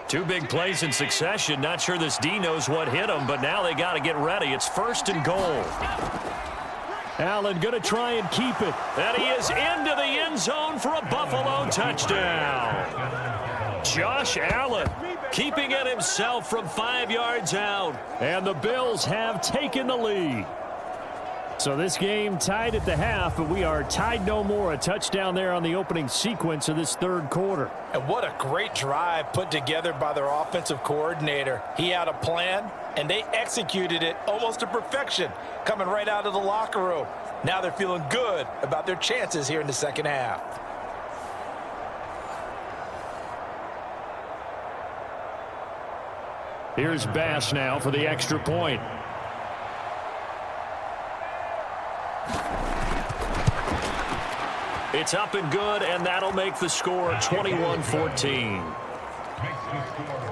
Two big plays in succession. Not sure this D knows what hit him, but now they got to get ready. It's 1st and goal. Allen going to try and keep it. And he is into the end zone for a Buffalo touchdown. Josh Allen keeping it himself from 5 yards out. And the Bills have taken the lead. So this game tied at the half, but we are tied no more. A touchdown there on the opening sequence of this 3rd quarter. And what a great drive put together by their offensive coordinator. He had a plan, and they executed it almost to perfection, coming right out of the locker room. Now they're feeling good about their chances here in the 2nd half. Here's Bass now for the extra point. It's up and good, and that'll make the score 21-14.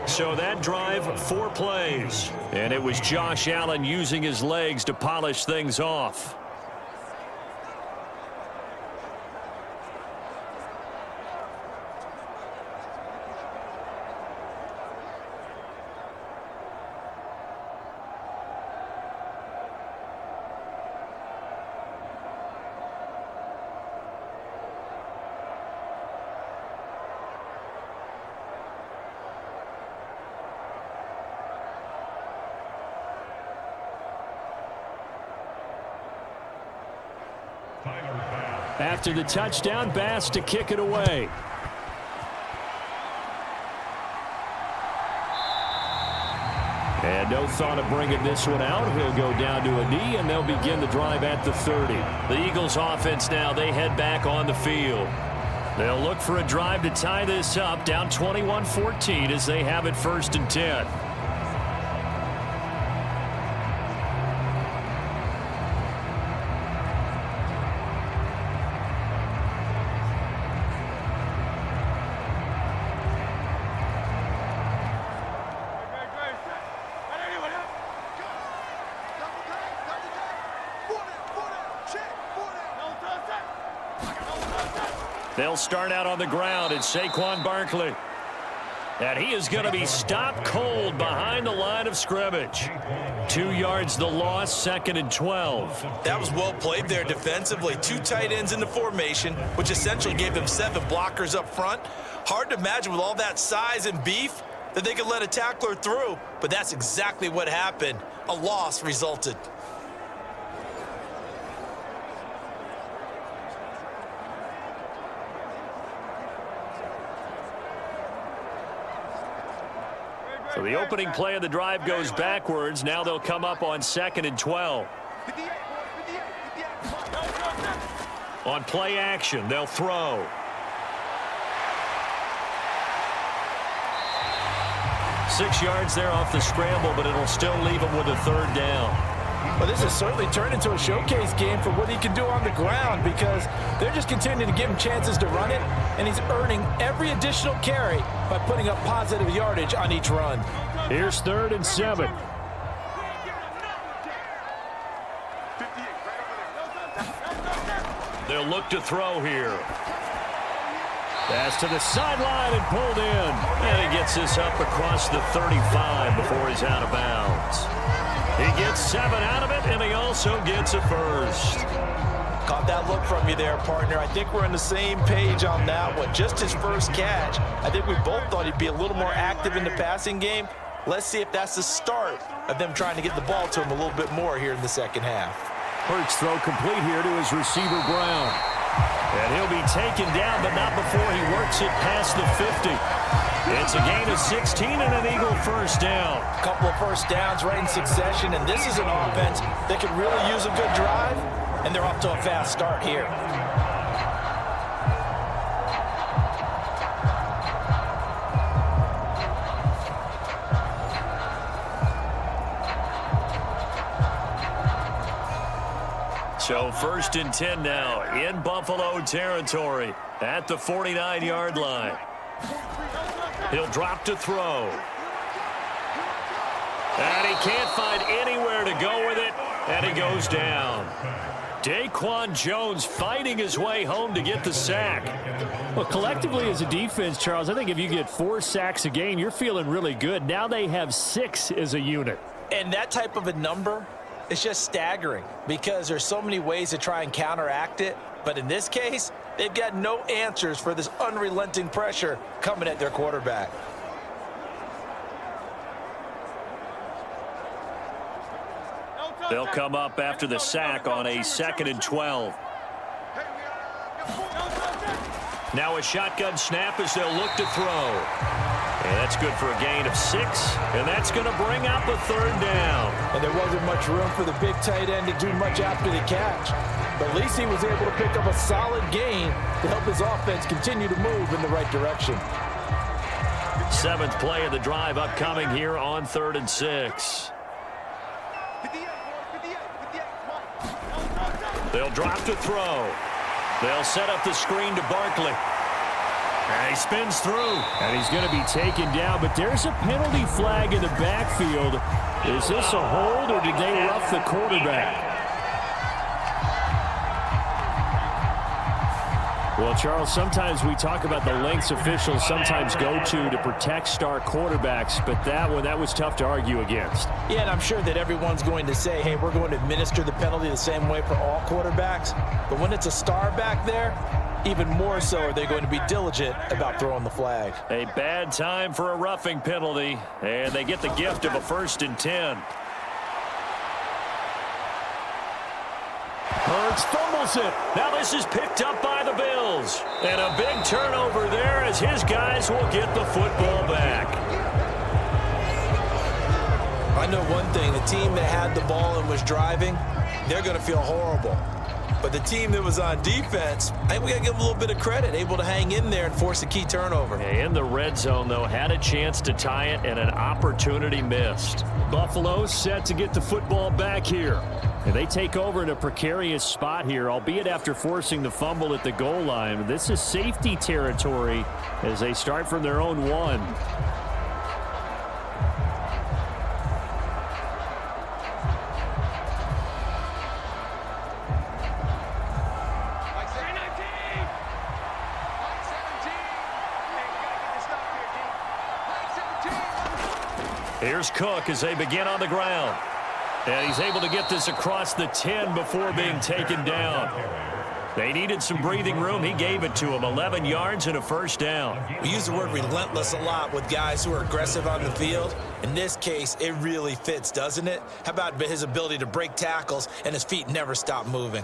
So that drive, 4 plays. And it was Josh Allen using his legs to polish things off. After the touchdown, Bass to kick it away. And no thought of bringing this one out. He'll go down to a knee, and they'll begin the drive at the 30. The Eagles offense now, they head back on the field. They'll look for a drive to tie this up, down 21-14 as they have it 1st and 10. They'll start out on the ground. It's Saquon Barkley. And he is going to be stopped cold behind the line of scrimmage. 2 yards the loss, 2nd and 12. That was well played there defensively. 2 tight ends in the formation, which essentially gave them 7 blockers up front. Hard to imagine with all that size and beef that they could let a tackler through, but that's exactly what happened. A loss resulted. So the opening play of the drive goes backwards. Now they'll come up on 2nd and 12. On play action, they'll throw. 6 yards there off the scramble, but it'll still leave him with a 3rd down. Well, this has certainly turned into a showcase game for what he can do on the ground because they're just continuing to give him chances to run it, and he's earning every additional carry by putting up positive yardage on each run. Here's 3rd and 7. They'll look to throw here. Pass to the sideline and pulled in. And he gets this up across the 35 before he's out of bounds. He gets 7 out of it, and he also gets a first. Caught that look from you there, partner. I think we're on the same page on that one. Just his first catch. I think we both thought he'd be a little more active in the passing game. Let's see if that's the start of them trying to get the ball to him a little bit more here in the second half. Hurts throw complete here to his receiver, Brown. And he'll be taken down, but not before he works it past the 50. It's a gain of 16 and an Eagle first down. A couple of first downs right in succession, and this is an offense that could really use a good drive, and they're off to a fast start here. So 1st and 10 now in Buffalo territory at the 49-yard line. He'll drop to throw. And he can't find anywhere to go with it, and he goes down. Daquan Jones fighting his way home to get the sack. Well, collectively as a defense, Charles, I think if you get 4 sacks a game, you're feeling really good. Now they have 6 as a unit. And that type of a number, it's just staggering because there's so many ways to try and counteract it. But in this case, they've got no answers for this unrelenting pressure coming at their quarterback. They'll come up after the sack on a 2nd and 12. Now a shotgun snap as they'll look to throw. And that's good for a gain of 6, and that's going to bring up a 3rd down. And there wasn't much room for the big tight end to do much after the catch. But at least he was able to pick up a solid gain to help his offense continue to move in the right direction. 7th play of the drive upcoming here on 3rd and 6. They'll drop to throw. They'll set up the screen to Barkley. And he spins through. And he's going to be taken down, but there's a penalty flag in the backfield. Is this a hold, or did they rough the quarterback? Well, Charles, sometimes we talk about the lengths officials sometimes go to protect star quarterbacks, but that one, that was tough to argue against. Yeah, and I'm sure that everyone's going to say, hey, we're going to administer the penalty the same way for all quarterbacks. But when it's a star back there, even more so are they going to be diligent about throwing the flag. A bad time for a roughing penalty, and they get the gift of a 1st and 10. Hurts fumbles it. Now this is picked up by the Bills. And a big turnover there as his guys will get the football back. I know one thing, the team that had the ball and was driving, they're going to feel horrible. But the team that was on defense, I think we got to give them a little bit of credit, able to hang in there and force a key turnover. In the red zone, though, had a chance to tie it and an opportunity missed. Buffalo set to get the football back here. And they take over in a precarious spot here, albeit after forcing the fumble at the goal line. This is safety territory as they start from their own 1. Here's Cook as they begin on the ground. And he's able to get this across the 10 before being taken down. They needed some breathing room. He gave it to him. 11 yards and a first down. We use the word relentless a lot with guys who are aggressive on the field. In this case, it really fits, doesn't it? How about his ability to break tackles and his feet never stop moving?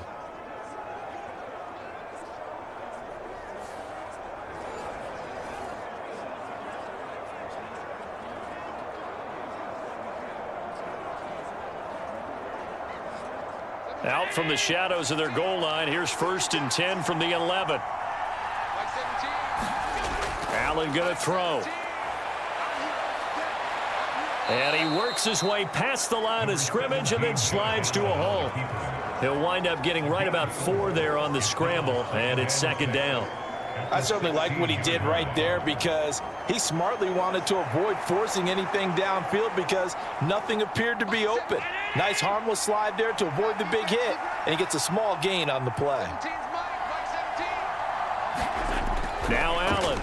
Out from the shadows of their goal line. Here's 1st and 10 from the 11. Allen going to throw. And he works his way past the line of scrimmage and then slides to a hole. He'll wind up getting right about 4 there on the scramble, and it's 2nd down. I certainly like what he did right there because he smartly wanted to avoid forcing anything downfield because nothing appeared to be open. Nice harmless slide there to avoid the big hit, and he gets a small gain on the play. Now Allen.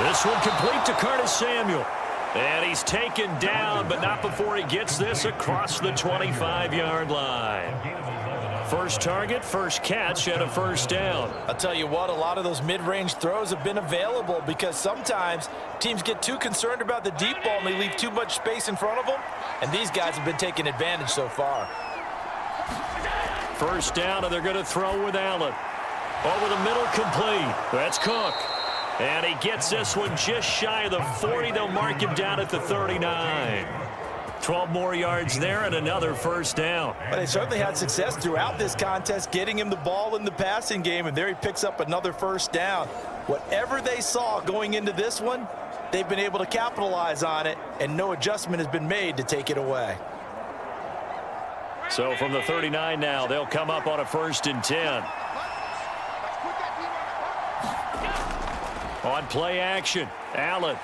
This one complete to Curtis Samuel. And he's taken down, but not before he gets this across the 25-yard line. First target, first catch, and a first down. I'll tell you what, a lot of those mid-range throws have been available because sometimes teams get too concerned about the deep ball and they leave too much space in front of them, and these guys have been taking advantage so far. First down, and they're going to throw with Allen. Over the middle, complete. That's Cook. And he gets this one just shy of the 40. They'll mark him down at the 39. 12 more yards there and another first down. But they certainly had success throughout this contest getting him the ball in the passing game, and there he picks up another first down. Whatever they saw going into this one, they've been able to capitalize on it, and no adjustment has been made to take it away. So from the 39 now, they'll come up on a 1st and 10. On play action, Allen.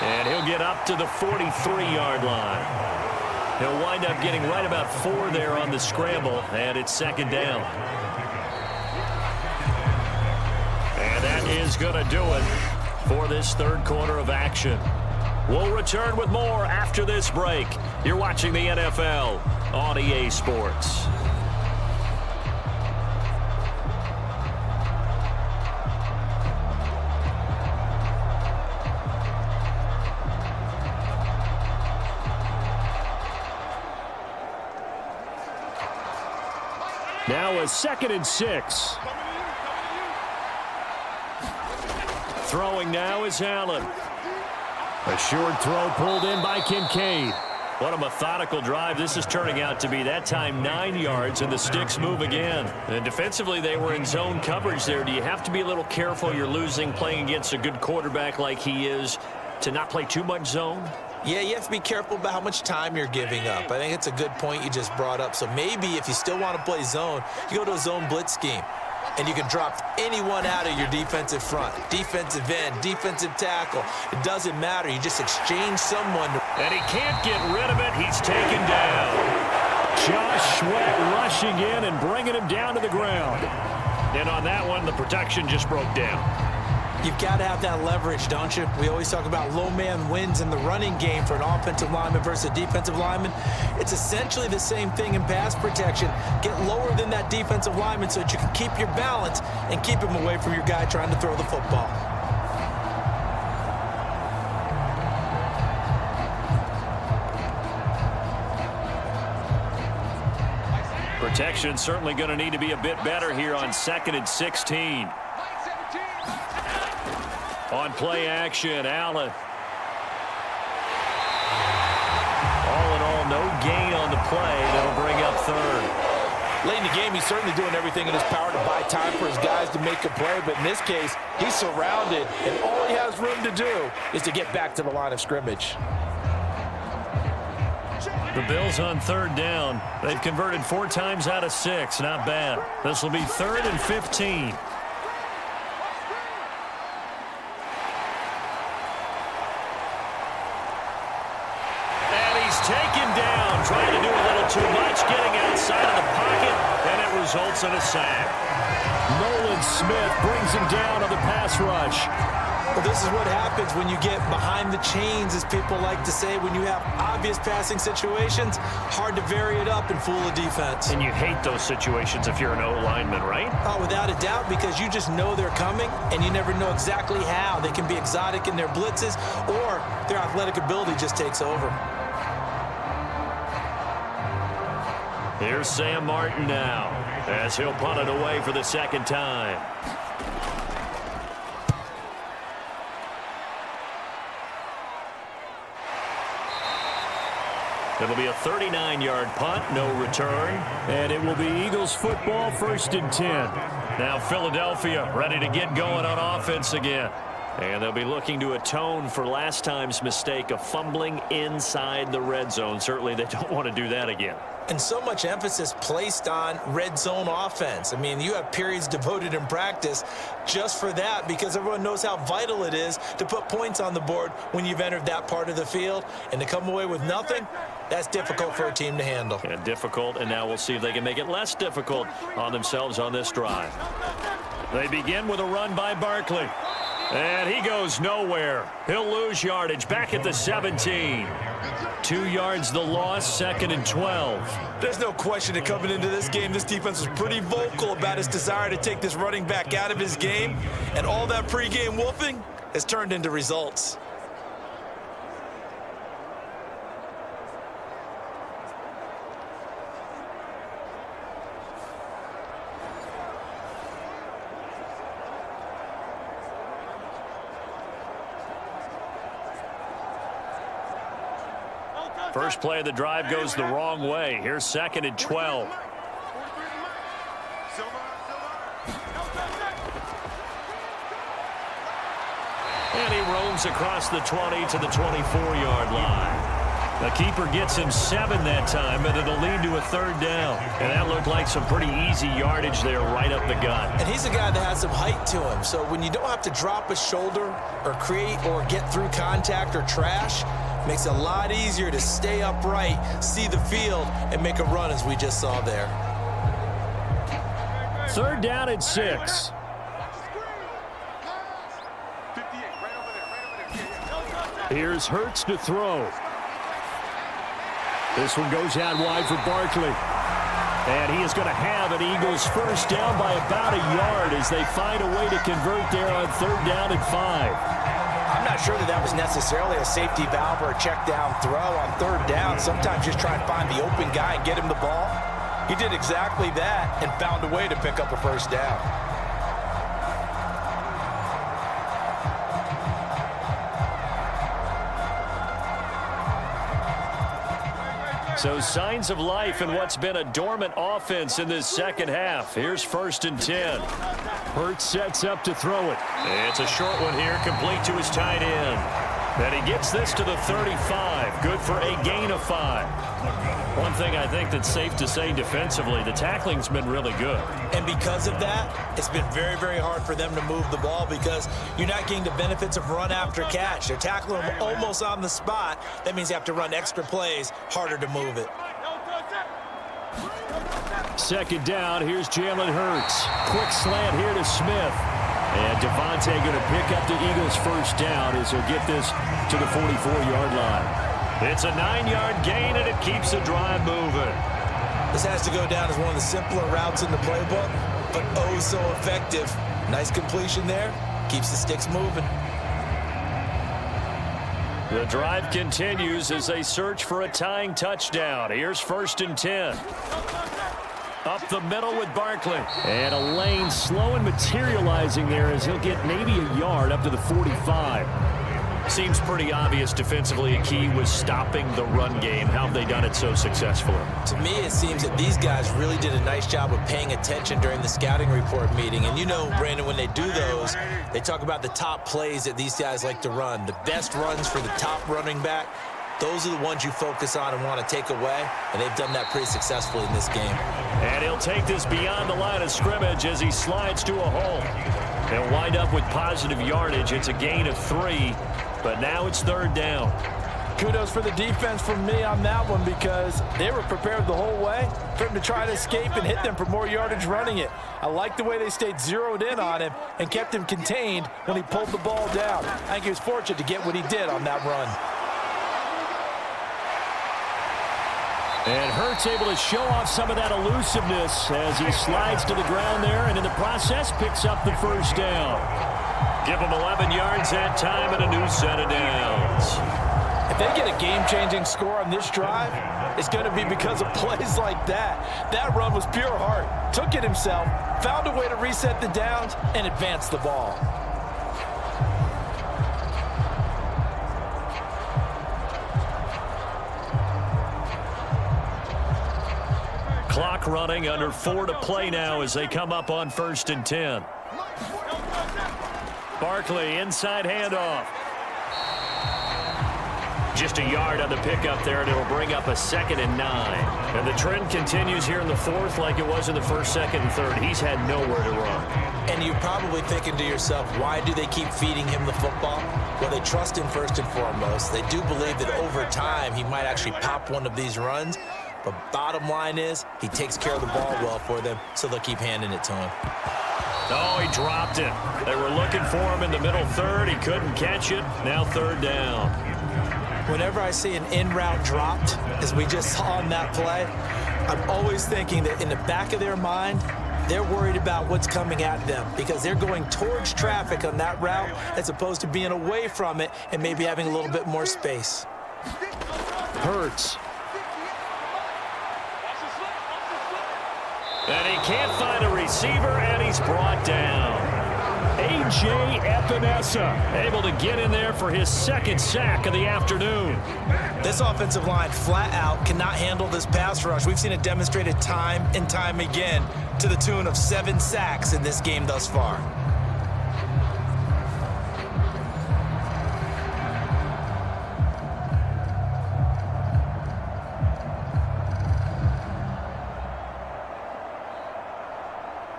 And he'll get up to the 43-yard line. He'll wind up getting right about 4 there on the scramble, and it's 2nd down. And that is going to do it for this 3rd quarter of action. We'll return with more after this break. You're watching the NFL on EA Sports. Now a 2nd and 6. Throwing now is Allen. A short throw pulled in by Kincaid. What a methodical drive this is turning out to be. That time 9 yards, and the sticks move again. And defensively, they were in zone coverage there. Do you have to be a little careful? You're losing playing against a good quarterback like he is to not play too much zone? Yeah, you have to be careful about how much time you're giving up. I think it's a good point you just brought up. So maybe if you still want to play zone, you go to a zone blitz scheme. And you can drop anyone out of your defensive front, defensive end, defensive tackle. It doesn't matter. You just exchange someone. And he can't get rid of it. He's taken down. Josh Sweat rushing in and bringing him down to the ground. And on that one, the protection just broke down. You've got to have that leverage, don't you? We always talk about low man wins in the running game for an offensive lineman versus a defensive lineman. It's essentially the same thing in pass protection. Get lower than that defensive lineman so that you can keep your balance and keep him away from your guy trying to throw the football. Protection certainly going to need to be a bit better here on 2nd and 16. On play action, Allen. All in all, no gain on the play. That'll bring up 3rd. Late in the game, he's certainly doing everything in his power to buy time for his guys to make a play. But in this case, he's surrounded, and all he has room to do is to get back to the line of scrimmage. The Bills on 3rd down. They've converted 4 times out of 6. Not bad. This will be 3rd and 15. Taken down, trying to do a little too much, getting outside of the pocket, and it results in a sack. Nolan Smith brings him down on the pass rush. Well, this is what happens when you get behind the chains, as people like to say. When you have obvious passing situations, hard to vary it up and fool a defense. And you hate those situations if you're an O-lineman, right? Oh, without a doubt, because you just know they're coming, and you never know exactly how. They can be exotic in their blitzes, or their athletic ability just takes over. Here's Sam Martin now, as he'll punt it away for the second time. It'll be a 39-yard punt, no return. And it will be Eagles football, 1st and 10. Now Philadelphia ready to get going on offense again. And they'll be looking to atone for last time's mistake of fumbling inside the red zone. Certainly they don't want to do that again. And so much emphasis placed on red zone offense. I mean, you have periods devoted in practice just for that, because everyone knows how vital it is to put points on the board when you've entered that part of the field. And to come away with nothing, that's difficult for a team to handle. And difficult, and now we'll see if they can make it less difficult on themselves on this drive. They begin with a run by Barkley. And he goes nowhere. He'll lose yardage back at the 17. 2 yards the loss, 2nd and 12. There's no question that coming into this game, this defense was pretty vocal about his desire to take this running back out of his game. And all that pregame wolfing has turned into results. First play of the drive goes the wrong way. Here's 2nd and 12. And he roams across the 20 to the 24-yard line. The keeper gets him 7 that time, but it'll lead to a 3rd down. And that looked like some pretty easy yardage there right up the gut. And he's a guy that has some height to him. So when you don't have to drop a shoulder or create or get through contact or trash, makes it a lot easier to stay upright, see the field, and make a run as we just saw there. 3rd down and 6. Here's Hurts to throw. This one goes out wide for Barkley. And he is going to have an Eagles 1st down by about a yard as they find a way to convert there on 3rd down and 5. I'm not sure that was necessarily a safety valve or a check down throw on 3rd down. Sometimes just try and find the open guy and get him the ball. He did exactly that and found a way to pick up a 1st down. So signs of life in what's been a dormant offense in this second half. Here's 1st and 10. Hurts sets up to throw it. It's a short one here, complete to his tight end. And he gets this to the 35. Good for a gain of 5. One thing I think that's safe to say defensively, the tackling's been really good. And because of that, it's been very, very hard for them to move the ball because you're not getting the benefits of run after catch. They're tackling them almost on the spot. That means you have to run extra plays, harder to move it. 2nd down, here's Jalen Hurts. Quick slant here to Smith. And Devontae going to pick up the Eagles 1st down as he'll get this to the 44-yard line. It's a 9-yard gain, and it keeps the drive moving. This has to go down as one of the simpler routes in the playbook, but oh so effective. Nice completion there. Keeps the sticks moving. The drive continues as they search for a tying touchdown. Here's 1st and 10. Up the middle with Barkley. And a lane slow and materializing there as he'll get maybe a yard up to the 45. Seems pretty obvious defensively a key was stopping the run game. How have they done it so successfully? To me, it seems that these guys really did a nice job of paying attention during the scouting report meeting. And you know, Brandon, when they do those, they talk about the top plays that these guys like to run. The best runs for the top running back, those are the ones you focus on and want to take away. And they've done that pretty successfully in this game. And he'll take this beyond the line of scrimmage as he slides to a hole. They'll wind up with positive yardage. It's a gain of 3. But now it's 3rd down. Kudos for the defense from me on that one because they were prepared the whole way for him to try to escape and hit them for more yardage running it. I like the way they stayed zeroed in on him and kept him contained when he pulled the ball down. I think he was fortunate to get what he did on that run. And Hurts able to show off some of that elusiveness as he slides to the ground there and in the process picks up the first down. Give him 11 yards that time and a new set of downs. If they get a game-changing score on this drive, it's going to be because of plays like that. That run was pure heart. Took it himself, found a way to reset the downs, and advance the ball. Clock running, under 4 to play now as they come up on 1st and 10. Barkley, inside handoff. Just a yard on the pickup there, and it'll bring up a 2nd and 9. And the trend continues here in the 4th like it was in the 1st, 2nd, and 3rd. He's had nowhere to run. And you're probably thinking to yourself, why do they keep feeding him the football? Well, they trust him first and foremost. They do believe that over time he might actually pop one of these runs. But bottom line is he takes care of the ball well for them, so they'll keep handing it to him. Oh, he dropped it. They were looking for him in the middle 3rd. He couldn't catch it. Now 3rd down. Whenever I see an in-route dropped, as we just saw on that play, I'm always thinking that in the back of their mind, they're worried about what's coming at them because they're going towards traffic on that route as opposed to being away from it and maybe having a little bit more space. Hurts. And he can't find a receiver, and he's brought down. A.J. Epinesa able to get in there for his 2nd sack of the afternoon. This offensive line flat out cannot handle this pass rush. We've seen it demonstrated time and time again to the tune of 7 sacks in this game thus far.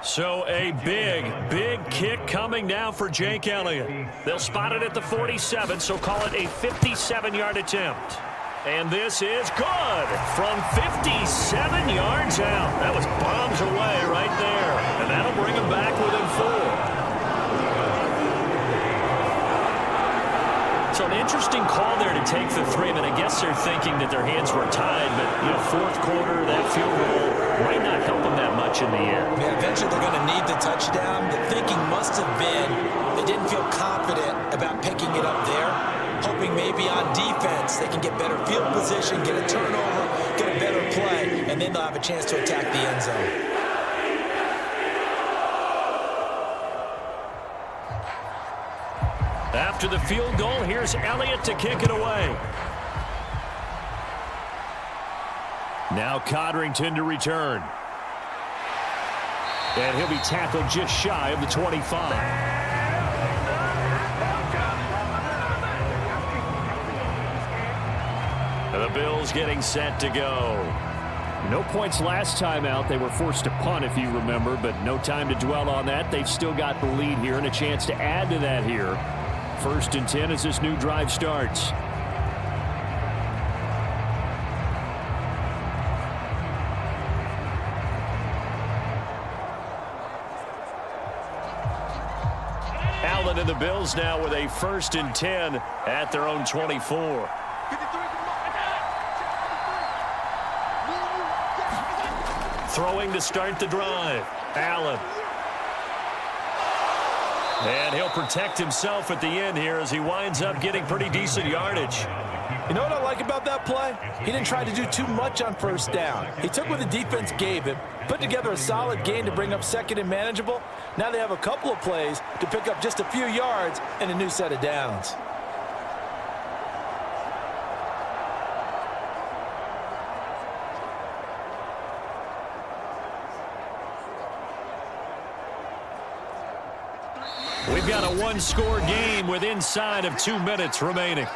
So a big kick coming now for Jake Elliott. They'll spot it at the 47, so call it a 57-yard attempt. And this is good from 57 yards out. That was bombs away right there. And that'll bring him back within 4. So an interesting call there to take the 3. I mean, I guess they're thinking that their hands were tied, but, you know, 4th quarter, that field goal might not help them that much in the end. Yeah, eventually they're going to need the touchdown. The thinking must have been they didn't feel confident about picking it up there, hoping maybe on defense they can get better field position, get a turnover, get a better play, and then they'll have a chance to attack the end zone. After the field goal, here's Elliott to kick it away. Now Codrington to return. And he'll be tackled just shy of the 25. And the Bills getting set to go. No points last time out. They were forced to punt, if you remember, but no time to dwell on that. They've still got the lead here and a chance to add to that here. 1st and 10 as this new drive starts. Allen and the Bills now with a 1st and 10 at their own 24. Throwing to start the drive. Allen. And he'll protect himself at the end here as he winds up getting pretty decent yardage. You know what I like about that play? He didn't try to do too much on 1st down. He took what the defense gave him, put together a solid gain to bring up 2nd and manageable. Now they have a couple of plays to pick up just a few yards and a new set of downs. We've got a 1-score game with inside of 2 minutes remaining.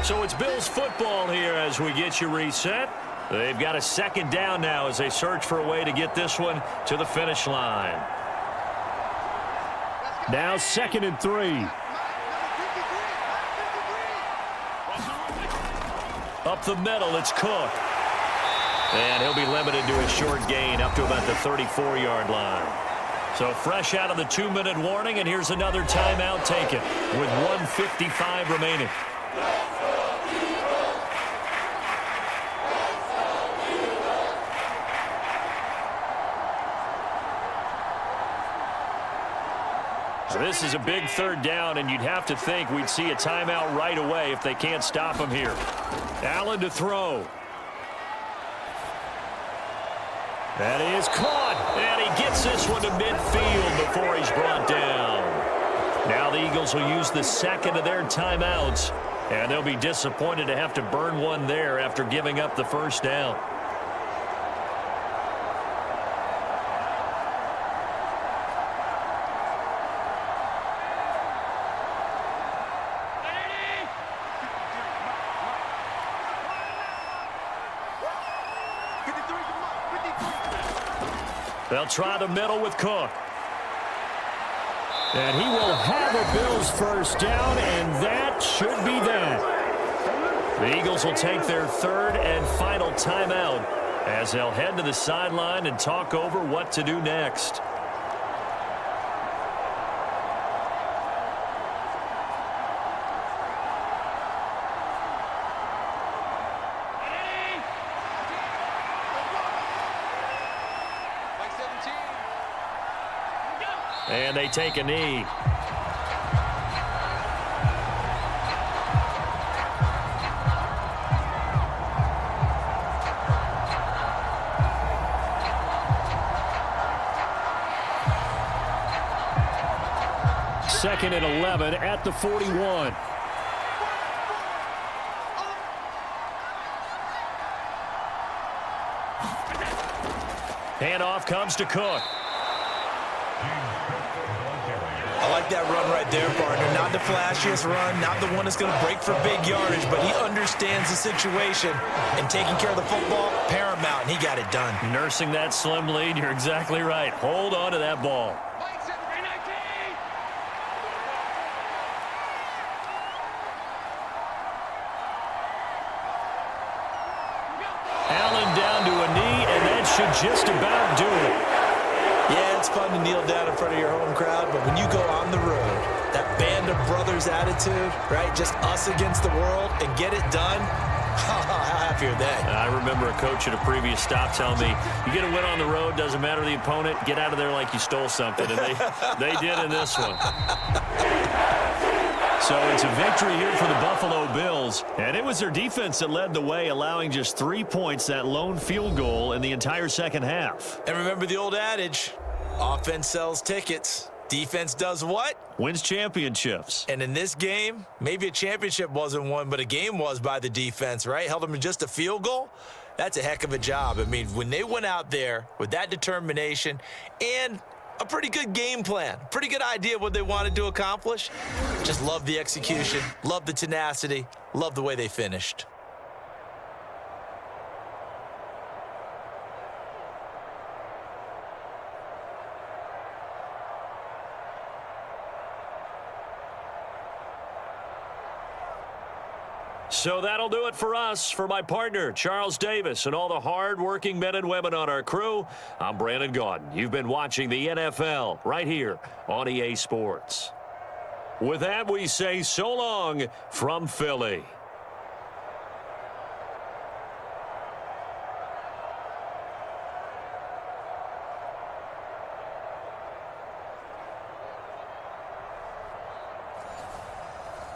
So it's Bills football here as we get you reset. They've got a 2nd down now as they search for a way to get this one to the finish line. Now 2nd and 3. Up the middle, it's Cook. And he'll be limited to a short gain up to about the 34-yard line. So fresh out of the 2-minute warning, and here's another timeout taken with 1:55 remaining. This is a big 3rd down, and you'd have to think we'd see a timeout right away if they can't stop him here. Allen to throw. That is caught, and he gets this one to midfield before he's brought down. Now the Eagles will use the 2nd of their timeouts, and they'll be disappointed to have to burn one there after giving up the 1st down. They'll try the middle with Cook. And he will have a Bills 1st down, and that should be that. The Eagles will take their 3rd and final timeout as they'll head to the sideline and talk over what to do next. And they take a knee. Second and 11 at the 41. Handoff comes to Cook. I like that run right there, partner. Not the flashiest run, not the one that's going to break for big yardage, but he understands the situation, and taking care of the football, paramount, and he got it done. Nursing that slim lead, you're exactly right. Hold on to that ball. Allen down to a knee, and that should just about do it. Yeah, it's fun to kneel down in front of your home crowd, but when you go on the road, that band of brothers attitude, right, just us against the world, and get it done, how happy are they? I remember a coach at a previous stop telling me, you get a win on the road, doesn't matter the opponent, get out of there like you stole something, and they did in this one. So it's a victory here for the Buffalo Bills, and it was their defense that led the way, allowing just 3 points, that lone field goal in the entire second half. And remember the old adage, offense sells tickets. Defense does what? Wins championships. And in this game, maybe a championship wasn't won, but a game was by the defense, right? Held them to just a field goal. That's a heck of a job. I mean, when they went out there with that determination and a pretty good game plan, pretty good idea what they wanted to accomplish, just love the execution, love the tenacity, love the way they finished. So that'll do it for us. For my partner, Charles Davis, and all the hard-working men and women on our crew, I'm Brandon Gaudin. You've been watching the NFL right here on EA Sports. With that, we say so long from Philly.